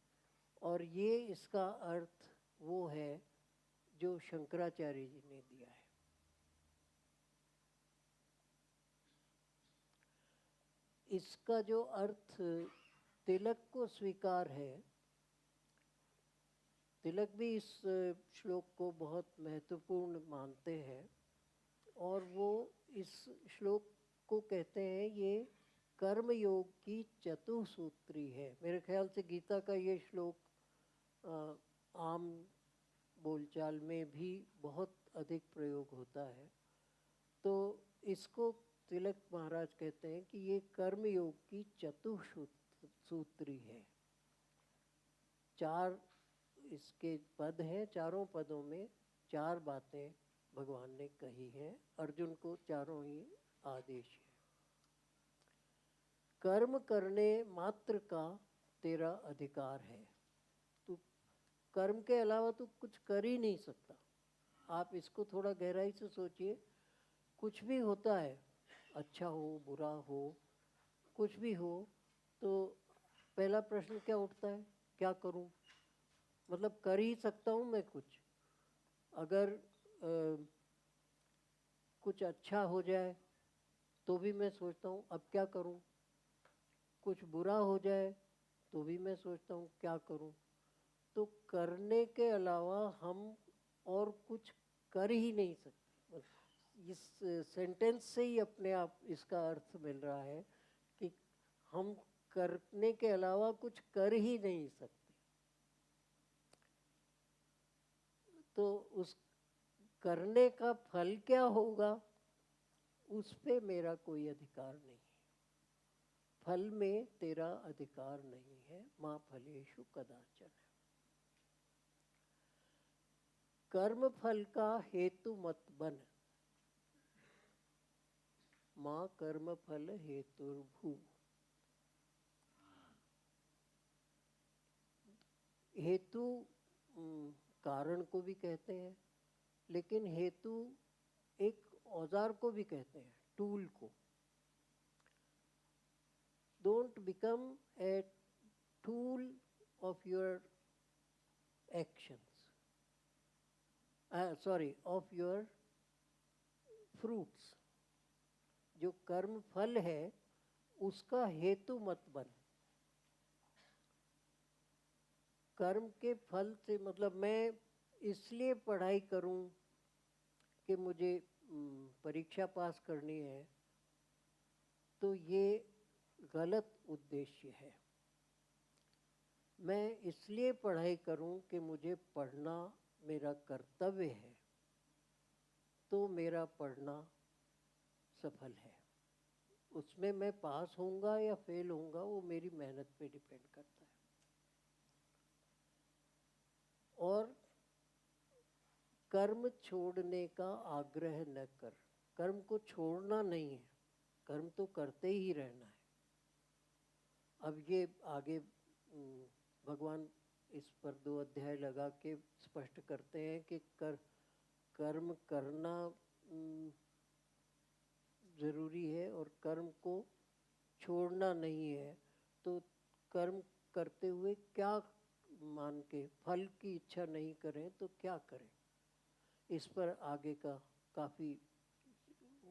और ये इसका अर्थ वो है जो शंकराचार्य जी ने दिया है। इसका जो अर्थ तिलक को स्वीकार है, तिलक भी इस श्लोक को बहुत महत्वपूर्ण मानते हैं, और वो इस श्लोक को कहते हैं ये कर्म योग की चतुसूत्री है। मेरे ख्याल से गीता का ये श्लोक आम बोलचाल में भी बहुत अधिक प्रयोग होता है। तो इसको तिलक महाराज कहते हैं कि ये कर्म योग की चतुसूत्री है। 4 इसके पद हैं, चारों पदों में 4 बातें भगवान ने कही हैं। अर्जुन को चारों ही आदेश है। कर्म करने मात्र का तेरा अधिकार है। तू कर्म के अलावा तू कुछ कर ही नहीं सकता। आप इसको थोड़ा गहराई से सोचिए। कुछ भी होता है, अच्छा हो बुरा हो, कुछ भी हो, तो पहला प्रश्न क्या उठता है, क्या करूं? मतलब कर ही सकता हूं मैं कुछ। अगर कुछ अच्छा हो जाए तो भी मैं सोचता हूं अब क्या करूं। कुछ बुरा हो जाए तो भी मैं सोचता हूं क्या करूं। तो करने के अलावा हम और कुछ कर ही नहीं सकते। इस सेंटेंस से ही अपने आप इसका अर्थ मिल रहा है कि हम करने के अलावा कुछ कर ही नहीं सकते। तो उस करने का फल क्या होगा उस पे मेरा कोई अधिकार नहीं है। फल में तेरा अधिकार नहीं है। माँ फलेषु कदाचन। कर्म फल का हेतु मत बन। माँ कर्म फल हेतुर्भू। हेतु कारण को भी कहते हैं, लेकिन हेतु एक औजार को भी कहते हैं, टूल को। Don't become a tool of your actions. Of your fruits. जो कर्म फल है उसका हेतु मत बन। कर्म के फल से मतलब मैं इसलिए पढ़ाई करूं कि मुझे परीक्षा पास करनी है, तो ये गलत उद्देश्य है। मैं इसलिए पढ़ाई करूं कि मुझे पढ़ना मेरा कर्तव्य है, तो मेरा पढ़ना सफल है। उसमें मैं पास होऊंगा या फेल होऊंगा वो मेरी मेहनत पे डिपेंड करता है। और कर्म छोड़ने का आग्रह न कर। कर्म को छोड़ना नहीं है, कर्म तो करते ही रहना है। अब ये आगे भगवान इस पर 2 अध्याय लगा के स्पष्ट करते हैं कि कर्म करना जरूरी है और कर्म को छोड़ना नहीं है। तो कर्म करते हुए क्या मान के फल की इच्छा नहीं करें तो क्या करें, इस पर आगे का काफ़ी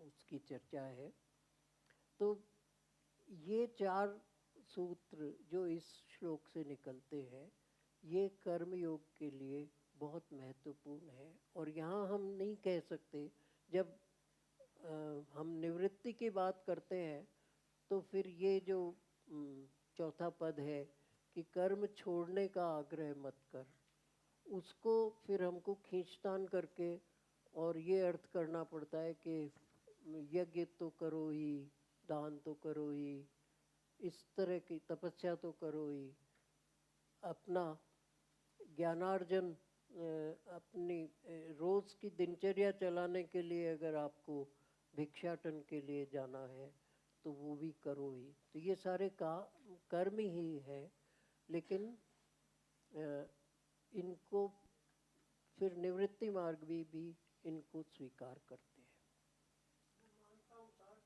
उसकी चर्चा है। तो ये 4 सूत्र जो इस श्लोक से निकलते हैं ये कर्म योग के लिए बहुत महत्वपूर्ण है। और यहाँ हम नहीं कह सकते, जब हम निवृत्ति की बात करते हैं तो फिर ये जो चौथा पद है कि कर्म छोड़ने का आग्रह मत कर, उसको फिर हमको खींचतान करके और ये अर्थ करना पड़ता है कि यज्ञ तो करो ही, दान तो करो ही, इस तरह की तपस्या तो करो ही, अपना ज्ञानार्जन अपनी रोज़ की दिनचर्या चलाने के लिए अगर आपको भिक्षाटन के लिए जाना है तो वो भी करो ही। तो ये सारे कर्म ही है, लेकिन इनको फिर निवृत्ति मार्ग भी इनको स्वीकार करते हैं। मैं मानता हूँ सर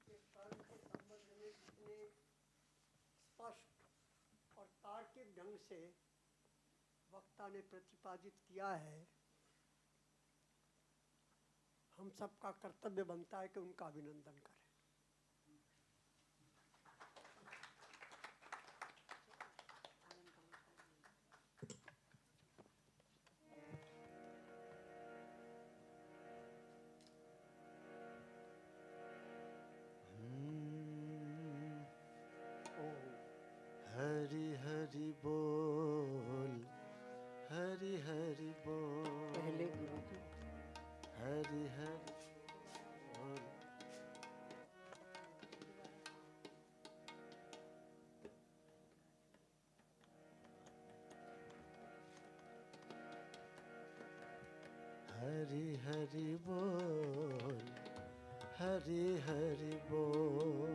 कि कर्म के संबंध में जितने स्पष्ट और तार्किक ढंग से वक्ता ने प्रतिपादित किया है, हम सबका कर्तव्य बनता है कि उनका अभिनंदन करें। हरि हरि बोल, हरि हरि बोल, पहले गुरु जी हरि हरि बोल। हरि हरि बोल, हरि हरि बोल,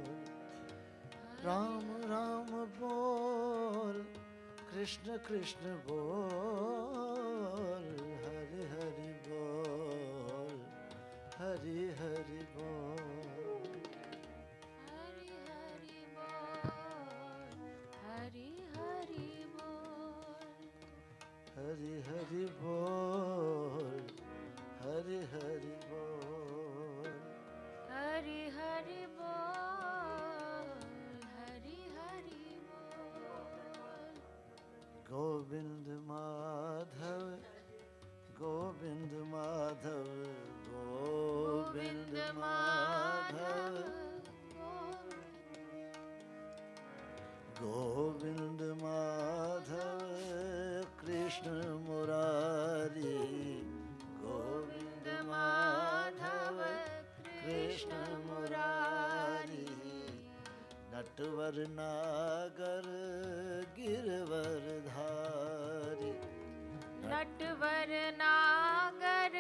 राम राम बोल, कृष्ण कृष्ण बोल, हरि हरि बोल, हरि हरि बोल, हरि हरि बोल, हरि हरि बोल, हरि हरि बोल, हरि हरि बोल, हरि हरि बोल, हरि हरि बोल। गोविंद माधव, गोविंद माधव, गोविंद माधव, गोविंद माधव, कृष्ण मुरारी, गोविंद माधव, कृष्ण मुरारी, नटवर नागर गिरवर धारी, नटवर नागर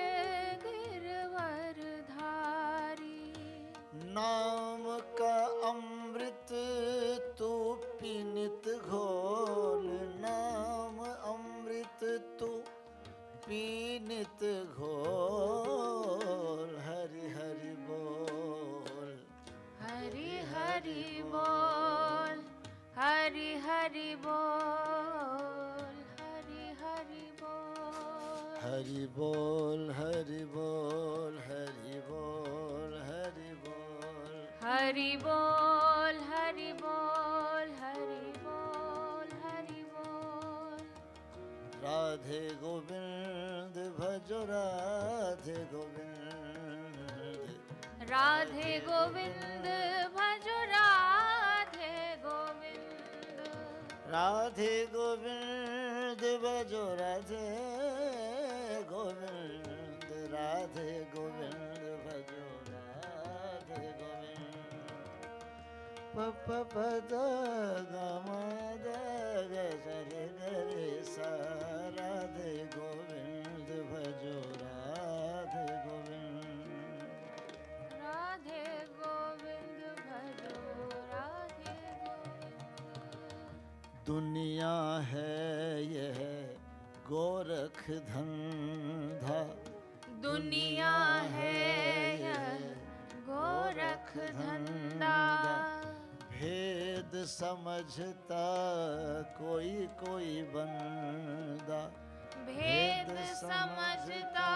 गिरवर धारी, नाम का अमृत तू पीनित घोल, नाम अमृत तू पीनित घोल, हरि हरि बोल, हरि हरि बोल, हरि हरि बोल, हरि हरि बोल, हरि बोल, हरि बोल, हरि बोल, हरि बोल, हरि बोल, हरि बोल, हरि बोल, हरि बोल। राधे गोविंद भजो राधे गोविंद, राधे गोविंद भजो राधे गोविंद, राधे गोविंद भजो राधे गोविंद, राधे गोविंद भजो राधे गोविंद, पप पद गमद गरे गरे सा, राधे गोविंद भजो राधे गोविंद, राधे गोविंद भजो राधे गोविंद। दुनिया है यह गोरख धंधा, दुनिया है यह गोरख धंधा, भेद समझता कोई कोई बंदा, भेद समझता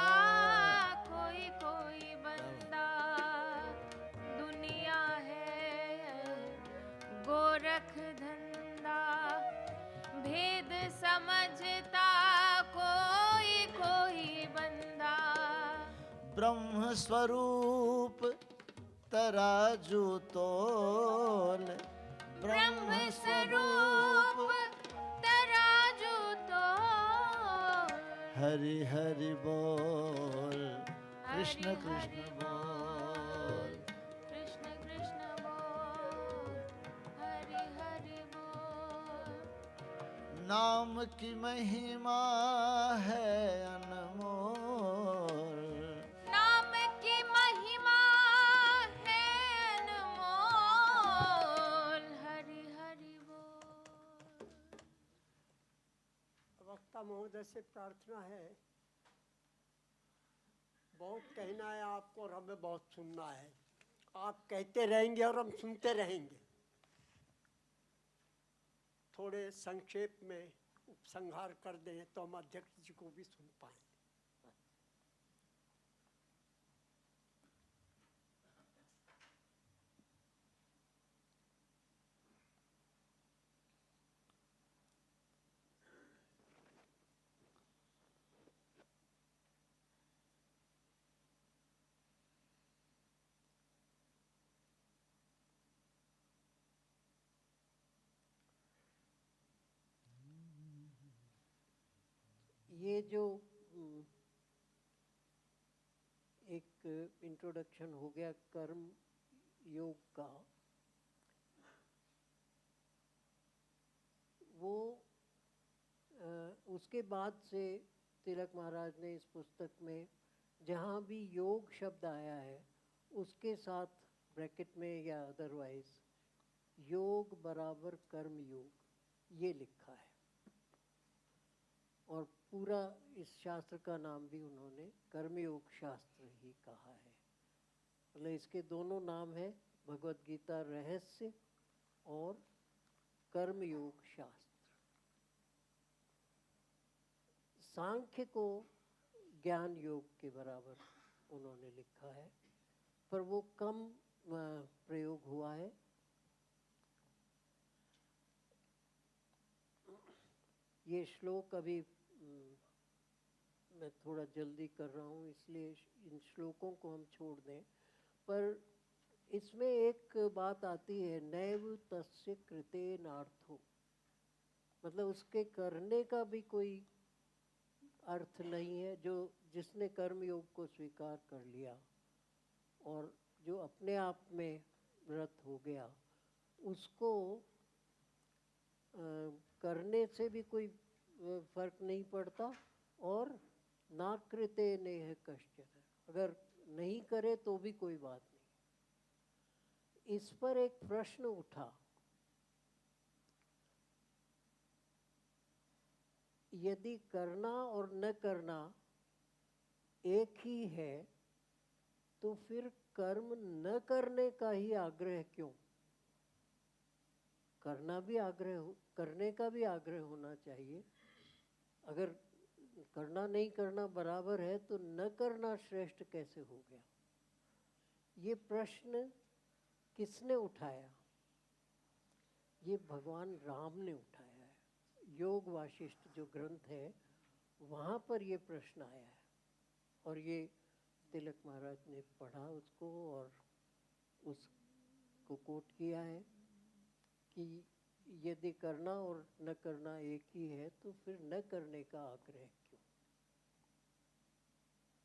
कोई कोई बंदा। दुनिया है यह गोरख धंधा, भेद समझता कोई कोई बंदा। ब्रह्म स्वरूप तराजू तोल, ब्रह्म स्वरूप तराजू तो, हरि हरि बोल, कृष्ण हरि कृष्ण हरि बोल, कृष्ण कृष्ण बोल, हरि हरि बोल। नाम की महिमा है अनमोल, नाम की महिमा है अनमोल, हरि हरि बोल। वक्ता महोदय से प्रार्थना है, बहुत कहना है आपको और हमें बहुत सुनना है। आप कहते रहेंगे और हम सुनते रहेंगे। थोड़े संक्षेप में उपसंहार कर दें तो हम अध्यक्ष जी को भी सुन पाएं। ये जो एक इंट्रोडक्शन हो गया कर्म योग का, वो उसके बाद से तिलक महाराज ने इस पुस्तक में जहाँ भी योग शब्द आया है उसके साथ ब्रैकेट में या अदरवाइज योग बराबर कर्म योग ये लिखा है। और पूरा इस शास्त्र का नाम भी उन्होंने कर्मयोग शास्त्र ही कहा है। मतलब इसके दोनों नाम हैं, भगवत गीता रहस्य और कर्मयोग शास्त्र। सांख्य को ज्ञान योग के बराबर उन्होंने लिखा है, पर वो कम प्रयोग हुआ है। ये श्लोक अभी मैं थोड़ा जल्दी कर रहा हूँ इसलिए इन श्लोकों को हम छोड़ दें, पर इसमें एक बात आती है, नैव तस्य कृतेनार्थो, मतलब उसके करने का भी कोई अर्थ नहीं है। जो जिसने कर्मयोग को स्वीकार कर लिया और जो अपने आप में व्रत हो गया, उसको करने से भी कोई फर्क नहीं पड़ता और ना कृते नेह कश्चन, अगर नहीं करे तो भी कोई बात नहीं। इस पर एक प्रश्न उठा, यदि करना और न करना एक ही है तो फिर कर्म न करने का ही आग्रह क्यों? करने का भी आग्रह होना चाहिए। अगर करना नहीं करना बराबर है तो न करना श्रेष्ठ कैसे हो गया? ये प्रश्न किसने उठाया? ये भगवान राम ने उठाया है। योग वाशिष्ठ जो ग्रंथ है वहाँ पर ये प्रश्न आया है और ये तिलक महाराज ने पढ़ा उसको और उसको कोट किया है कि यदि करना और न करना एक ही है तो फिर न करने का आग्रह क्यों?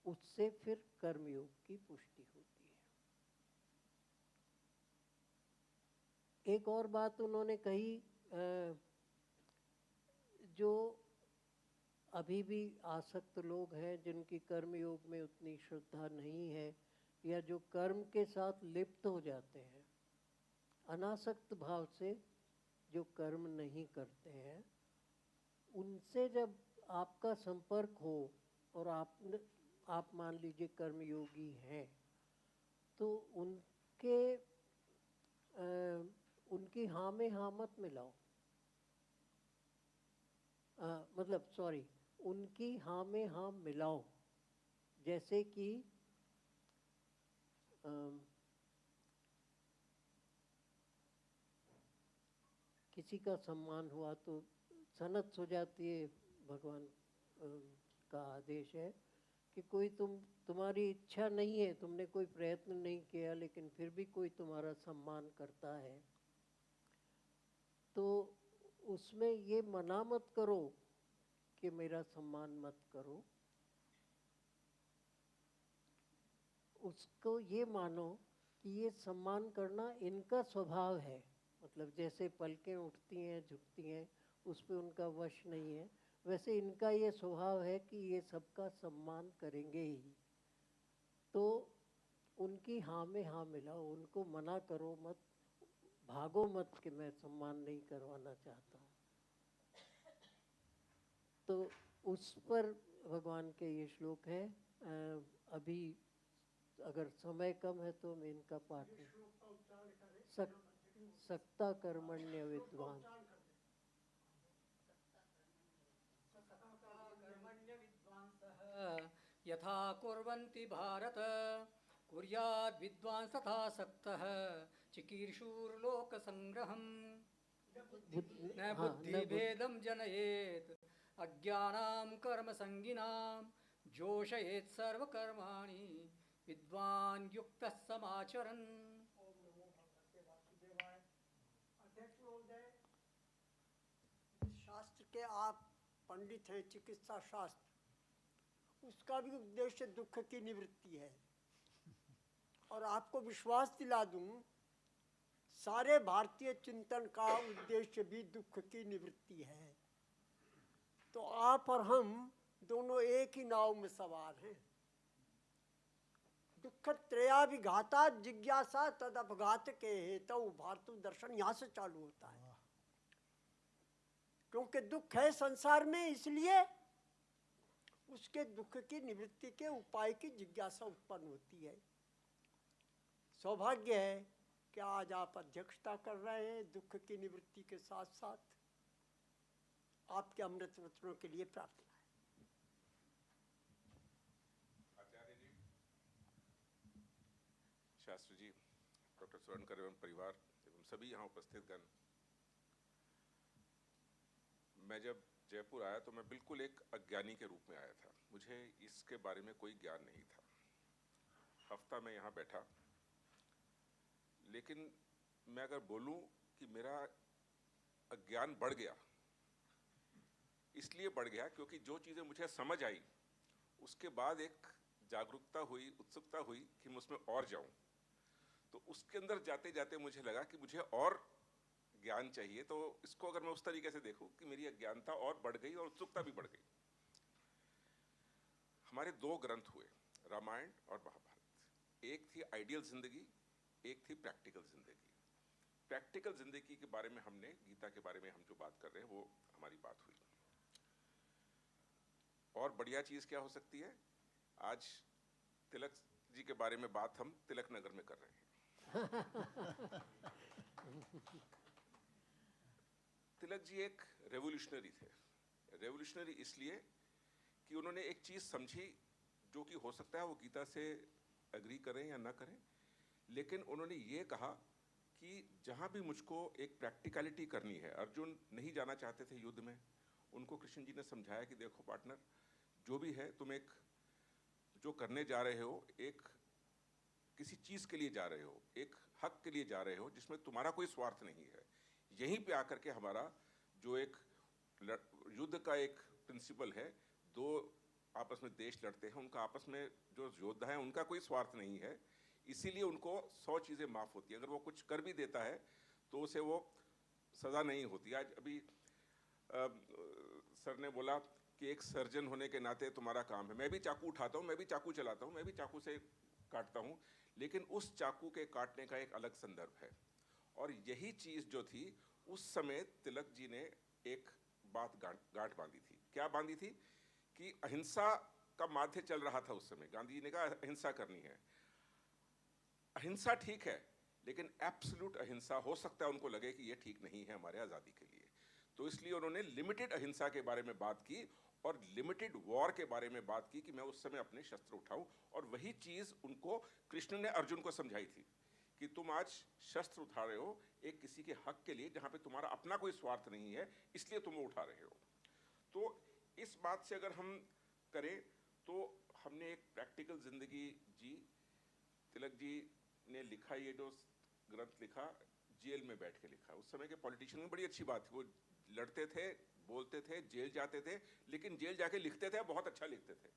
उससे फिर कर्मयोग की पुष्टि होती है। एक और बात उन्होंने कही, जो अभी भी आसक्त लोग हैं जिनकी कर्मयोग में उतनी श्रद्धा नहीं है या जो कर्म के साथ लिप्त हो जाते हैं, अनासक्त भाव से जो कर्म नहीं करते हैं, उनसे जब आपका संपर्क हो और आप मान लीजिए कर्मयोगी हैं, तो उनकी हाँ में हाँ मत मिलाओ। मतलब सॉरी, उनकी हाँ में हाँ मिलाओ। जैसे कि किसी का सम्मान हुआ तो सनत हो जाती है। भगवान का आदेश है कि कोई तुम्हारी इच्छा नहीं है, तुमने कोई प्रयत्न नहीं किया, लेकिन फिर भी कोई तुम्हारा सम्मान करता है, तो उसमें ये मना मत करो कि मेरा सम्मान मत करो। उसको ये मानो कि ये सम्मान करना इनका स्वभाव है। मतलब जैसे पलकें उठती हैं झुकती हैं, उस पर उनका वश नहीं है, वैसे इनका ये स्वभाव है कि ये सबका सम्मान करेंगे ही। तो उनकी हाँ में हाँ मिलाओ, उनको मना करो मत, भागो मत कि मैं सम्मान नहीं करवाना चाहता हूँ। तो उस पर भगवान के ये श्लोक है। अभी अगर समय कम है तो मैं इनका पाठ सक्ता कर्मण्य विद्वान। यथा कुर्वन्ति भारत कुर्याद् विद्वान् तथा सक्तः चिकीर्षुर्लोकसंग्रहम् न बुद्धिभेदं जनयेत् अज्ञानां कर्मसंगिनां जोषयेत् सर्वकर्माणि विद्वान् युक्तः समाचरन्। शास्त्र के आप पंडित हैं, चिकित्सा शास्त्र, उसका भी उद्देश्य दुख की निवृत्ति है। और आपको विश्वास दिला दूं, सारे भारतीय चिंतन का उद्देश्य भी दुख की निवृत्ति है। तो आप और हम दोनों एक ही नाव में सवार हैं। दुख त्रयाभिघाता जिज्ञासा तद अपघात के हेतु भारतु दर्शन यहाँ से चालू होता है। क्योंकि दुख है संसार में, इसलिए उसके दुख की निवृत्ति के उपाय की जिज्ञासा उत्पन्न होती है। सौभाग्य है कि आज आप अध्यक्षता कर रहे हैं दुख की निवृत्ति के साथ साथ। आपके अमृत वचनों के लिए प्रार्थना है। आचार्य जी, शास्त्री जी, डॉक्टर स्वर्णकर एवं परिवार एवं सभी यहाँ उपस्थित गण, मैं जब जयपुर आया तो मैं बिल्कुल एक अज्ञानी के रूप में आया था। मुझे इसके बारे में कोई ज्ञान नहीं था। हफ्ता मैं यहाँ बैठा, लेकिन मैं अगर बोलूं कि मेरा अज्ञान बढ़ गया, इसलिए बढ़ गया क्योंकि जो चीज़ें मुझे समझ आई उसके बाद एक जागरूकता हुई, उत्सुकता हुई कि मैं उसमें और जाऊं। तो उसके अंदर जाते जाते मुझे लगा कि मुझे और ज्ञान चाहिए। तो इसको अगर मैं उस तरीके से देखूं कि मेरी अज्ञानता और बढ़ गई और उत्सुकता भी बढ़ गई। हमारे दो ग्रंथ हुए, रामायण और महाभारत। एक थी आइडियल जिंदगी, एक थी प्रैक्टिकल जिंदगी। प्रैक्टिकल जिंदगी के बारे में हमने, गीता के बारे में हम जो बात कर रहे हैं, वो हमारी बात हुई। और बढ़िया चीज क्या हो सकती है, आज तिलक जी के बारे में बात हम तिलक नगर में कर रहे हैं। तिलक जी एक रेवोल्यूशनरी थे। रेवोल्यूशनरी इसलिए कि उन्होंने एक चीज समझी जो कि हो सकता है वो गीता से एग्री करें या ना करें, लेकिन उन्होंने ये कहा कि जहां भी मुझको एक प्रैक्टिकलिटी करनी है, अर्जुन नहीं जाना चाहते थे युद्ध में, उनको कृष्ण जी ने समझाया कि देखो पार्टनर, जो भी है तुम एक जो करने जा रहे हो, एक किसी चीज के लिए जा रहे हो, एक हक के लिए जा रहे हो जिसमें तुम्हारा कोई स्वार्थ नहीं है। यहीं पे आकर के हमारा जो एक युद्ध का एक प्रिंसिपल है, दो आपस में देश लड़ते हैं, उनका आपस में जो योद्धा है उनका कोई स्वार्थ नहीं है, इसीलिए उनको 100 चीजें माफ होती है। अगर वो कुछ कर भी देता है तो उसे वो सजा नहीं होती। आज अभी सर ने बोला कि एक सर्जन होने के नाते तुम्हारा काम है, मैं भी चाकू उठाता हूँ, मैं भी चाकू चलाता हूँ, मैं भी चाकू से काटता हूँ, लेकिन उस चाकू के काटने का एक अलग संदर्भ है। और यही चीज जो थी उस समय तिलक जी ने एक बात गांठ बांधी थी। क्या बांधी थी कि अहिंसा का माध्य चल रहा था उस समय। गांधी जी ने कहा अहिंसा करनी है। अहिंसा ठीक है, लेकिन एब्सोल्यूट अहिंसा हो सकता है उनको लगे कि ये ठीक नहीं है हमारे आज़ादी के लिए। तो इसलिए उन्होंने लिमिटेड अहिंसा के बारे में बात की और लिमिटेड वॉर के बारे में बात की कि मैं उस समय अपने शस्त्र उठाऊं। और वही चीज़ उनको कृष्ण ने अर्जुन को समझाई थी कि तुम आज शस्त्र उठा रहे हो एक किसी के हक के लिए जहाँ पे तुम्हारा अपना कोई स्वार्थ नहीं है, इसलिए तुम उठा रहे हो। तो इस बात से अगर हम करें तो हमने एक प्रैक्टिकल जिंदगी जी। तिलक जी ने लिखा, ये जो ग्रंथ लिखा, जेल में बैठ के लिखा। उस समय के पॉलिटिशियन में बड़ी अच्छी बात थी, वो लड़ते थे, बोलते थे, जेल जाते थे, लेकिन जेल जाके लिखते थे, बहुत अच्छा लिखते थे।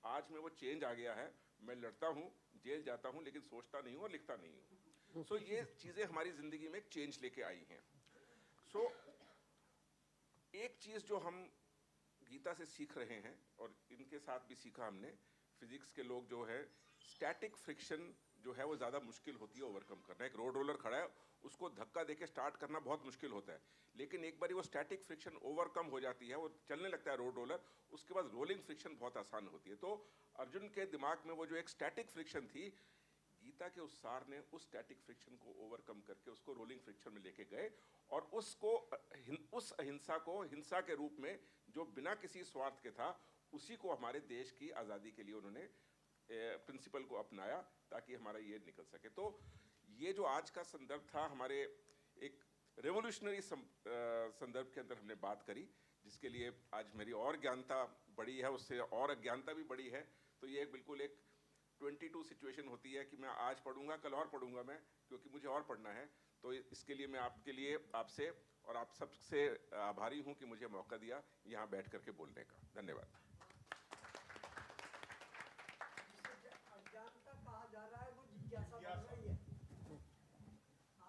आज में वो चेंज आ गया है, मैं लड़ता हूँ, जेल जाता हूँ, लेकिन सोचता नहीं हूँ और लिखता नहीं हूँ। सो ये चीजें हमारी जिंदगी में एक चेंज लेके आई हैं। सो एक चीज जो हम गीता से सीख रहे हैं और इनके साथ भी सीखा हमने, फिजिक्स के लोग जो है, स्टैटिक फ्रिक्शन जो है वो ज़्यादा मुश्किल होती है ओवरकम करना। एक रोड रोलर खड़ा है, उसको धक्का देके स्टार्ट करना बहुत मुश्किल होता है, लेकिन एक बार वो स्टैटिक फ्रिक्शन ओवरकम हो जाती है, वो चलने लगता है रोड रोलर, उसके बाद रोलिंग फ्रिक्शन बहुत आसान होती है। तो अर्जुन के दिमाग में वो जो एक स्टैटिक फ्रिक्शन थी, गीता के उस सार ने उस स्टैटिक फ्रिक्शन को ओवरकम करके उसको रोलिंग फ्रिक्शन में लेके गए और उसको, उस अहिंसा को हिंसा के रूप में जो बिना किसी स्वार्थ के था, उसी को हमारे देश की आज़ादी के लिए उन्होंने प्रिंसिपल को अपनाया ताकि हमारा ये निकल सके। तो ये जो आज का संदर्भ था, हमारे एक रेवोल्यूशनरी संदर्भ के अंदर हमने बात करी, जिसके लिए आज मेरी और ज्ञानता बढ़ी है, उससे और अज्ञानता भी बढ़ी है। तो ये बिल्कुल एक 22 सिचुएशन होती है कि मैं आज पढ़ूंगा, कल और पढ़ूंगा मैं, क्योंकि मुझे और पढ़ना है। तो इसके लिए मैं आपके लिए, आपसे और आप सबसे आभारी हूँ कि मुझे मौका दिया यहाँ बैठ करके बोलने का। धन्यवाद। अज्ञानता कहा जा रहा है, वो जिज्ञासा बढ़ रही है।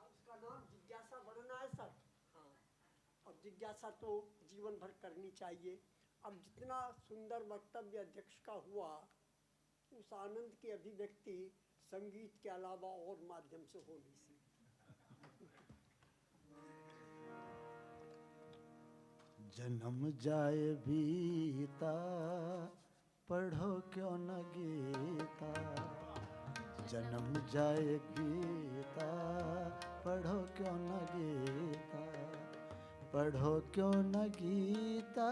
उसका नाम जिज्ञासा बढ़ना है सर। हाँ, और जिज्ञासा तो जीवन भर करनी चाहिए। अब जितना सुंदर वक्तव्य अध्यक्ष का हुआ, उस आनंद की अभिव्यक्ति संगीत के अलावा और माध्यम से हो नहीं सकती। जन्म जाए बीता पढ़ो क्यों न गीता, जन्म जाए गीता पढ़ो क्यों न गीता, पढ़ो क्यों न गीता,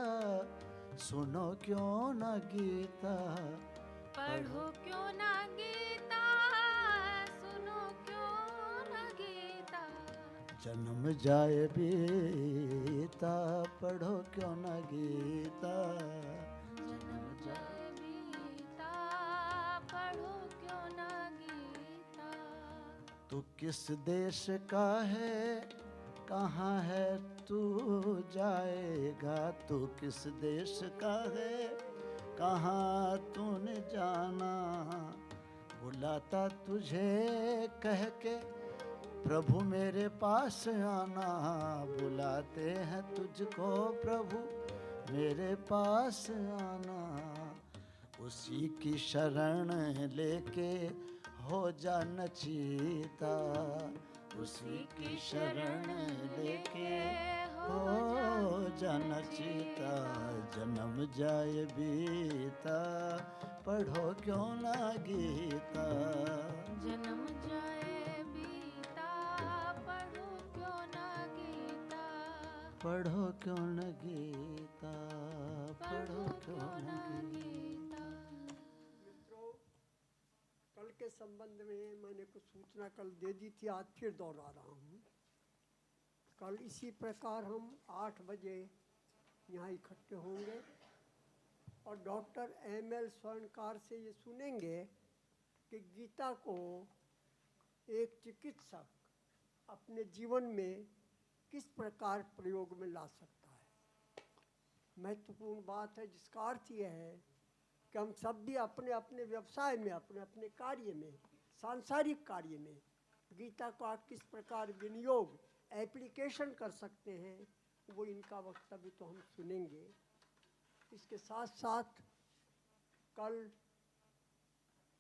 सुनो क्यों न गीता, पढ़ो क्यों ना गीता, सुनो क्यों ना गीता। जन्म जाए बीता पढ़ो क्यों न गीता, जन्म जाए बीता, पढ़ो क्यों ना गीता। तू किस देश का है, कहाँ है तू जाएगा, तू किस देश का है, कहाँ तूने जाना, बुलाता तुझे कह के प्रभु मेरे पास आना, बुलाते हैं तुझको प्रभु मेरे पास आना, उसी की शरण लेके हो जा नचीता, उसी की शरण लेके हो जा नचीता, जन्म जाए बीता पढ़ो क्यों ना गीता, जन्म जाए बीता, पढ़ो क्यों ना गीता, पढ़ो क्यों न गीता, पढ़ो क्यों न गीता। मित्रों, कल के संबंध में मैंने कुछ सूचना कल दे दी थी, आज फिर दोहरा रहा हूँ। कल इसी प्रकार हम 8 बजे यहाँ इकट्ठे होंगे और डॉक्टर M.L. स्वर्णकार से ये सुनेंगे कि गीता को एक चिकित्सक अपने जीवन में किस प्रकार प्रयोग में ला सकता है। महत्वपूर्ण बात है, जिसका अर्थ यह है कि हम सब भी अपने अपने व्यवसाय में, अपने अपने कार्य में, सांसारिक कार्य में गीता का किस प्रकार विनियोग, एप्लीकेशन कर सकते हैं, वो इनका वक्तव्य तो हम सुनेंगे। इसके साथ साथ कल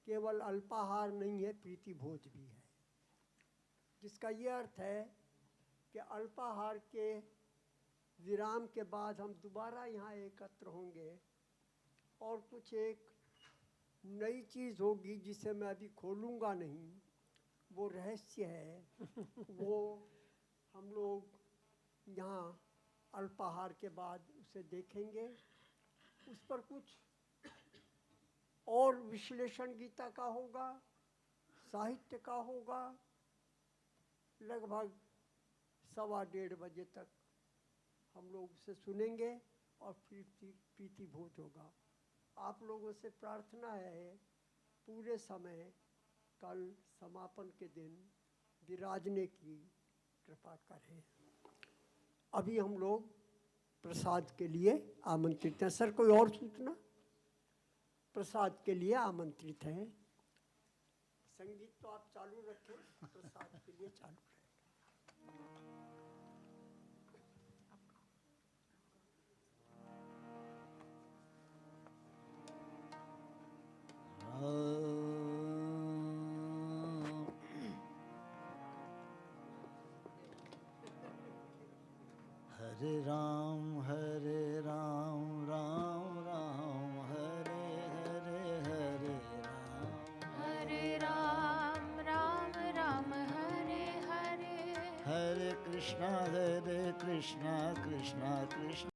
केवल अल्पाहार नहीं है, प्रीति भोज भी है, जिसका ये अर्थ है कि अल्पाहार के विराम के बाद हम दोबारा यहाँ एकत्र होंगे और कुछ एक नई चीज़ होगी जिसे मैं अभी खोलूँगा नहीं, वो रहस्य है। वो हम लोग यहाँ अल्पाहार के बाद उसे देखेंगे। उस पर कुछ और विश्लेषण गीता का होगा, साहित्य का होगा। लगभग 1:15 बजे तक हम लोग उसे सुनेंगे और फिर प्रीति भोज होगा। आप लोगों से प्रार्थना है पूरे समय कल समापन के दिन विराजने की कृपा करें। अभी हम लोग प्रसाद के लिए आमंत्रित हैं। सर, कोई और सूचना? प्रसाद के लिए आमंत्रित हैं। संगीत तो आप चालू रखें, प्रसाद के लिए चालू रहेगा। हरे राम राम राम हरे हरे, हरे राम हरे राम राम राम हरे हरे, हरे कृष्णा कृष्णा कृष्णा कृष्णा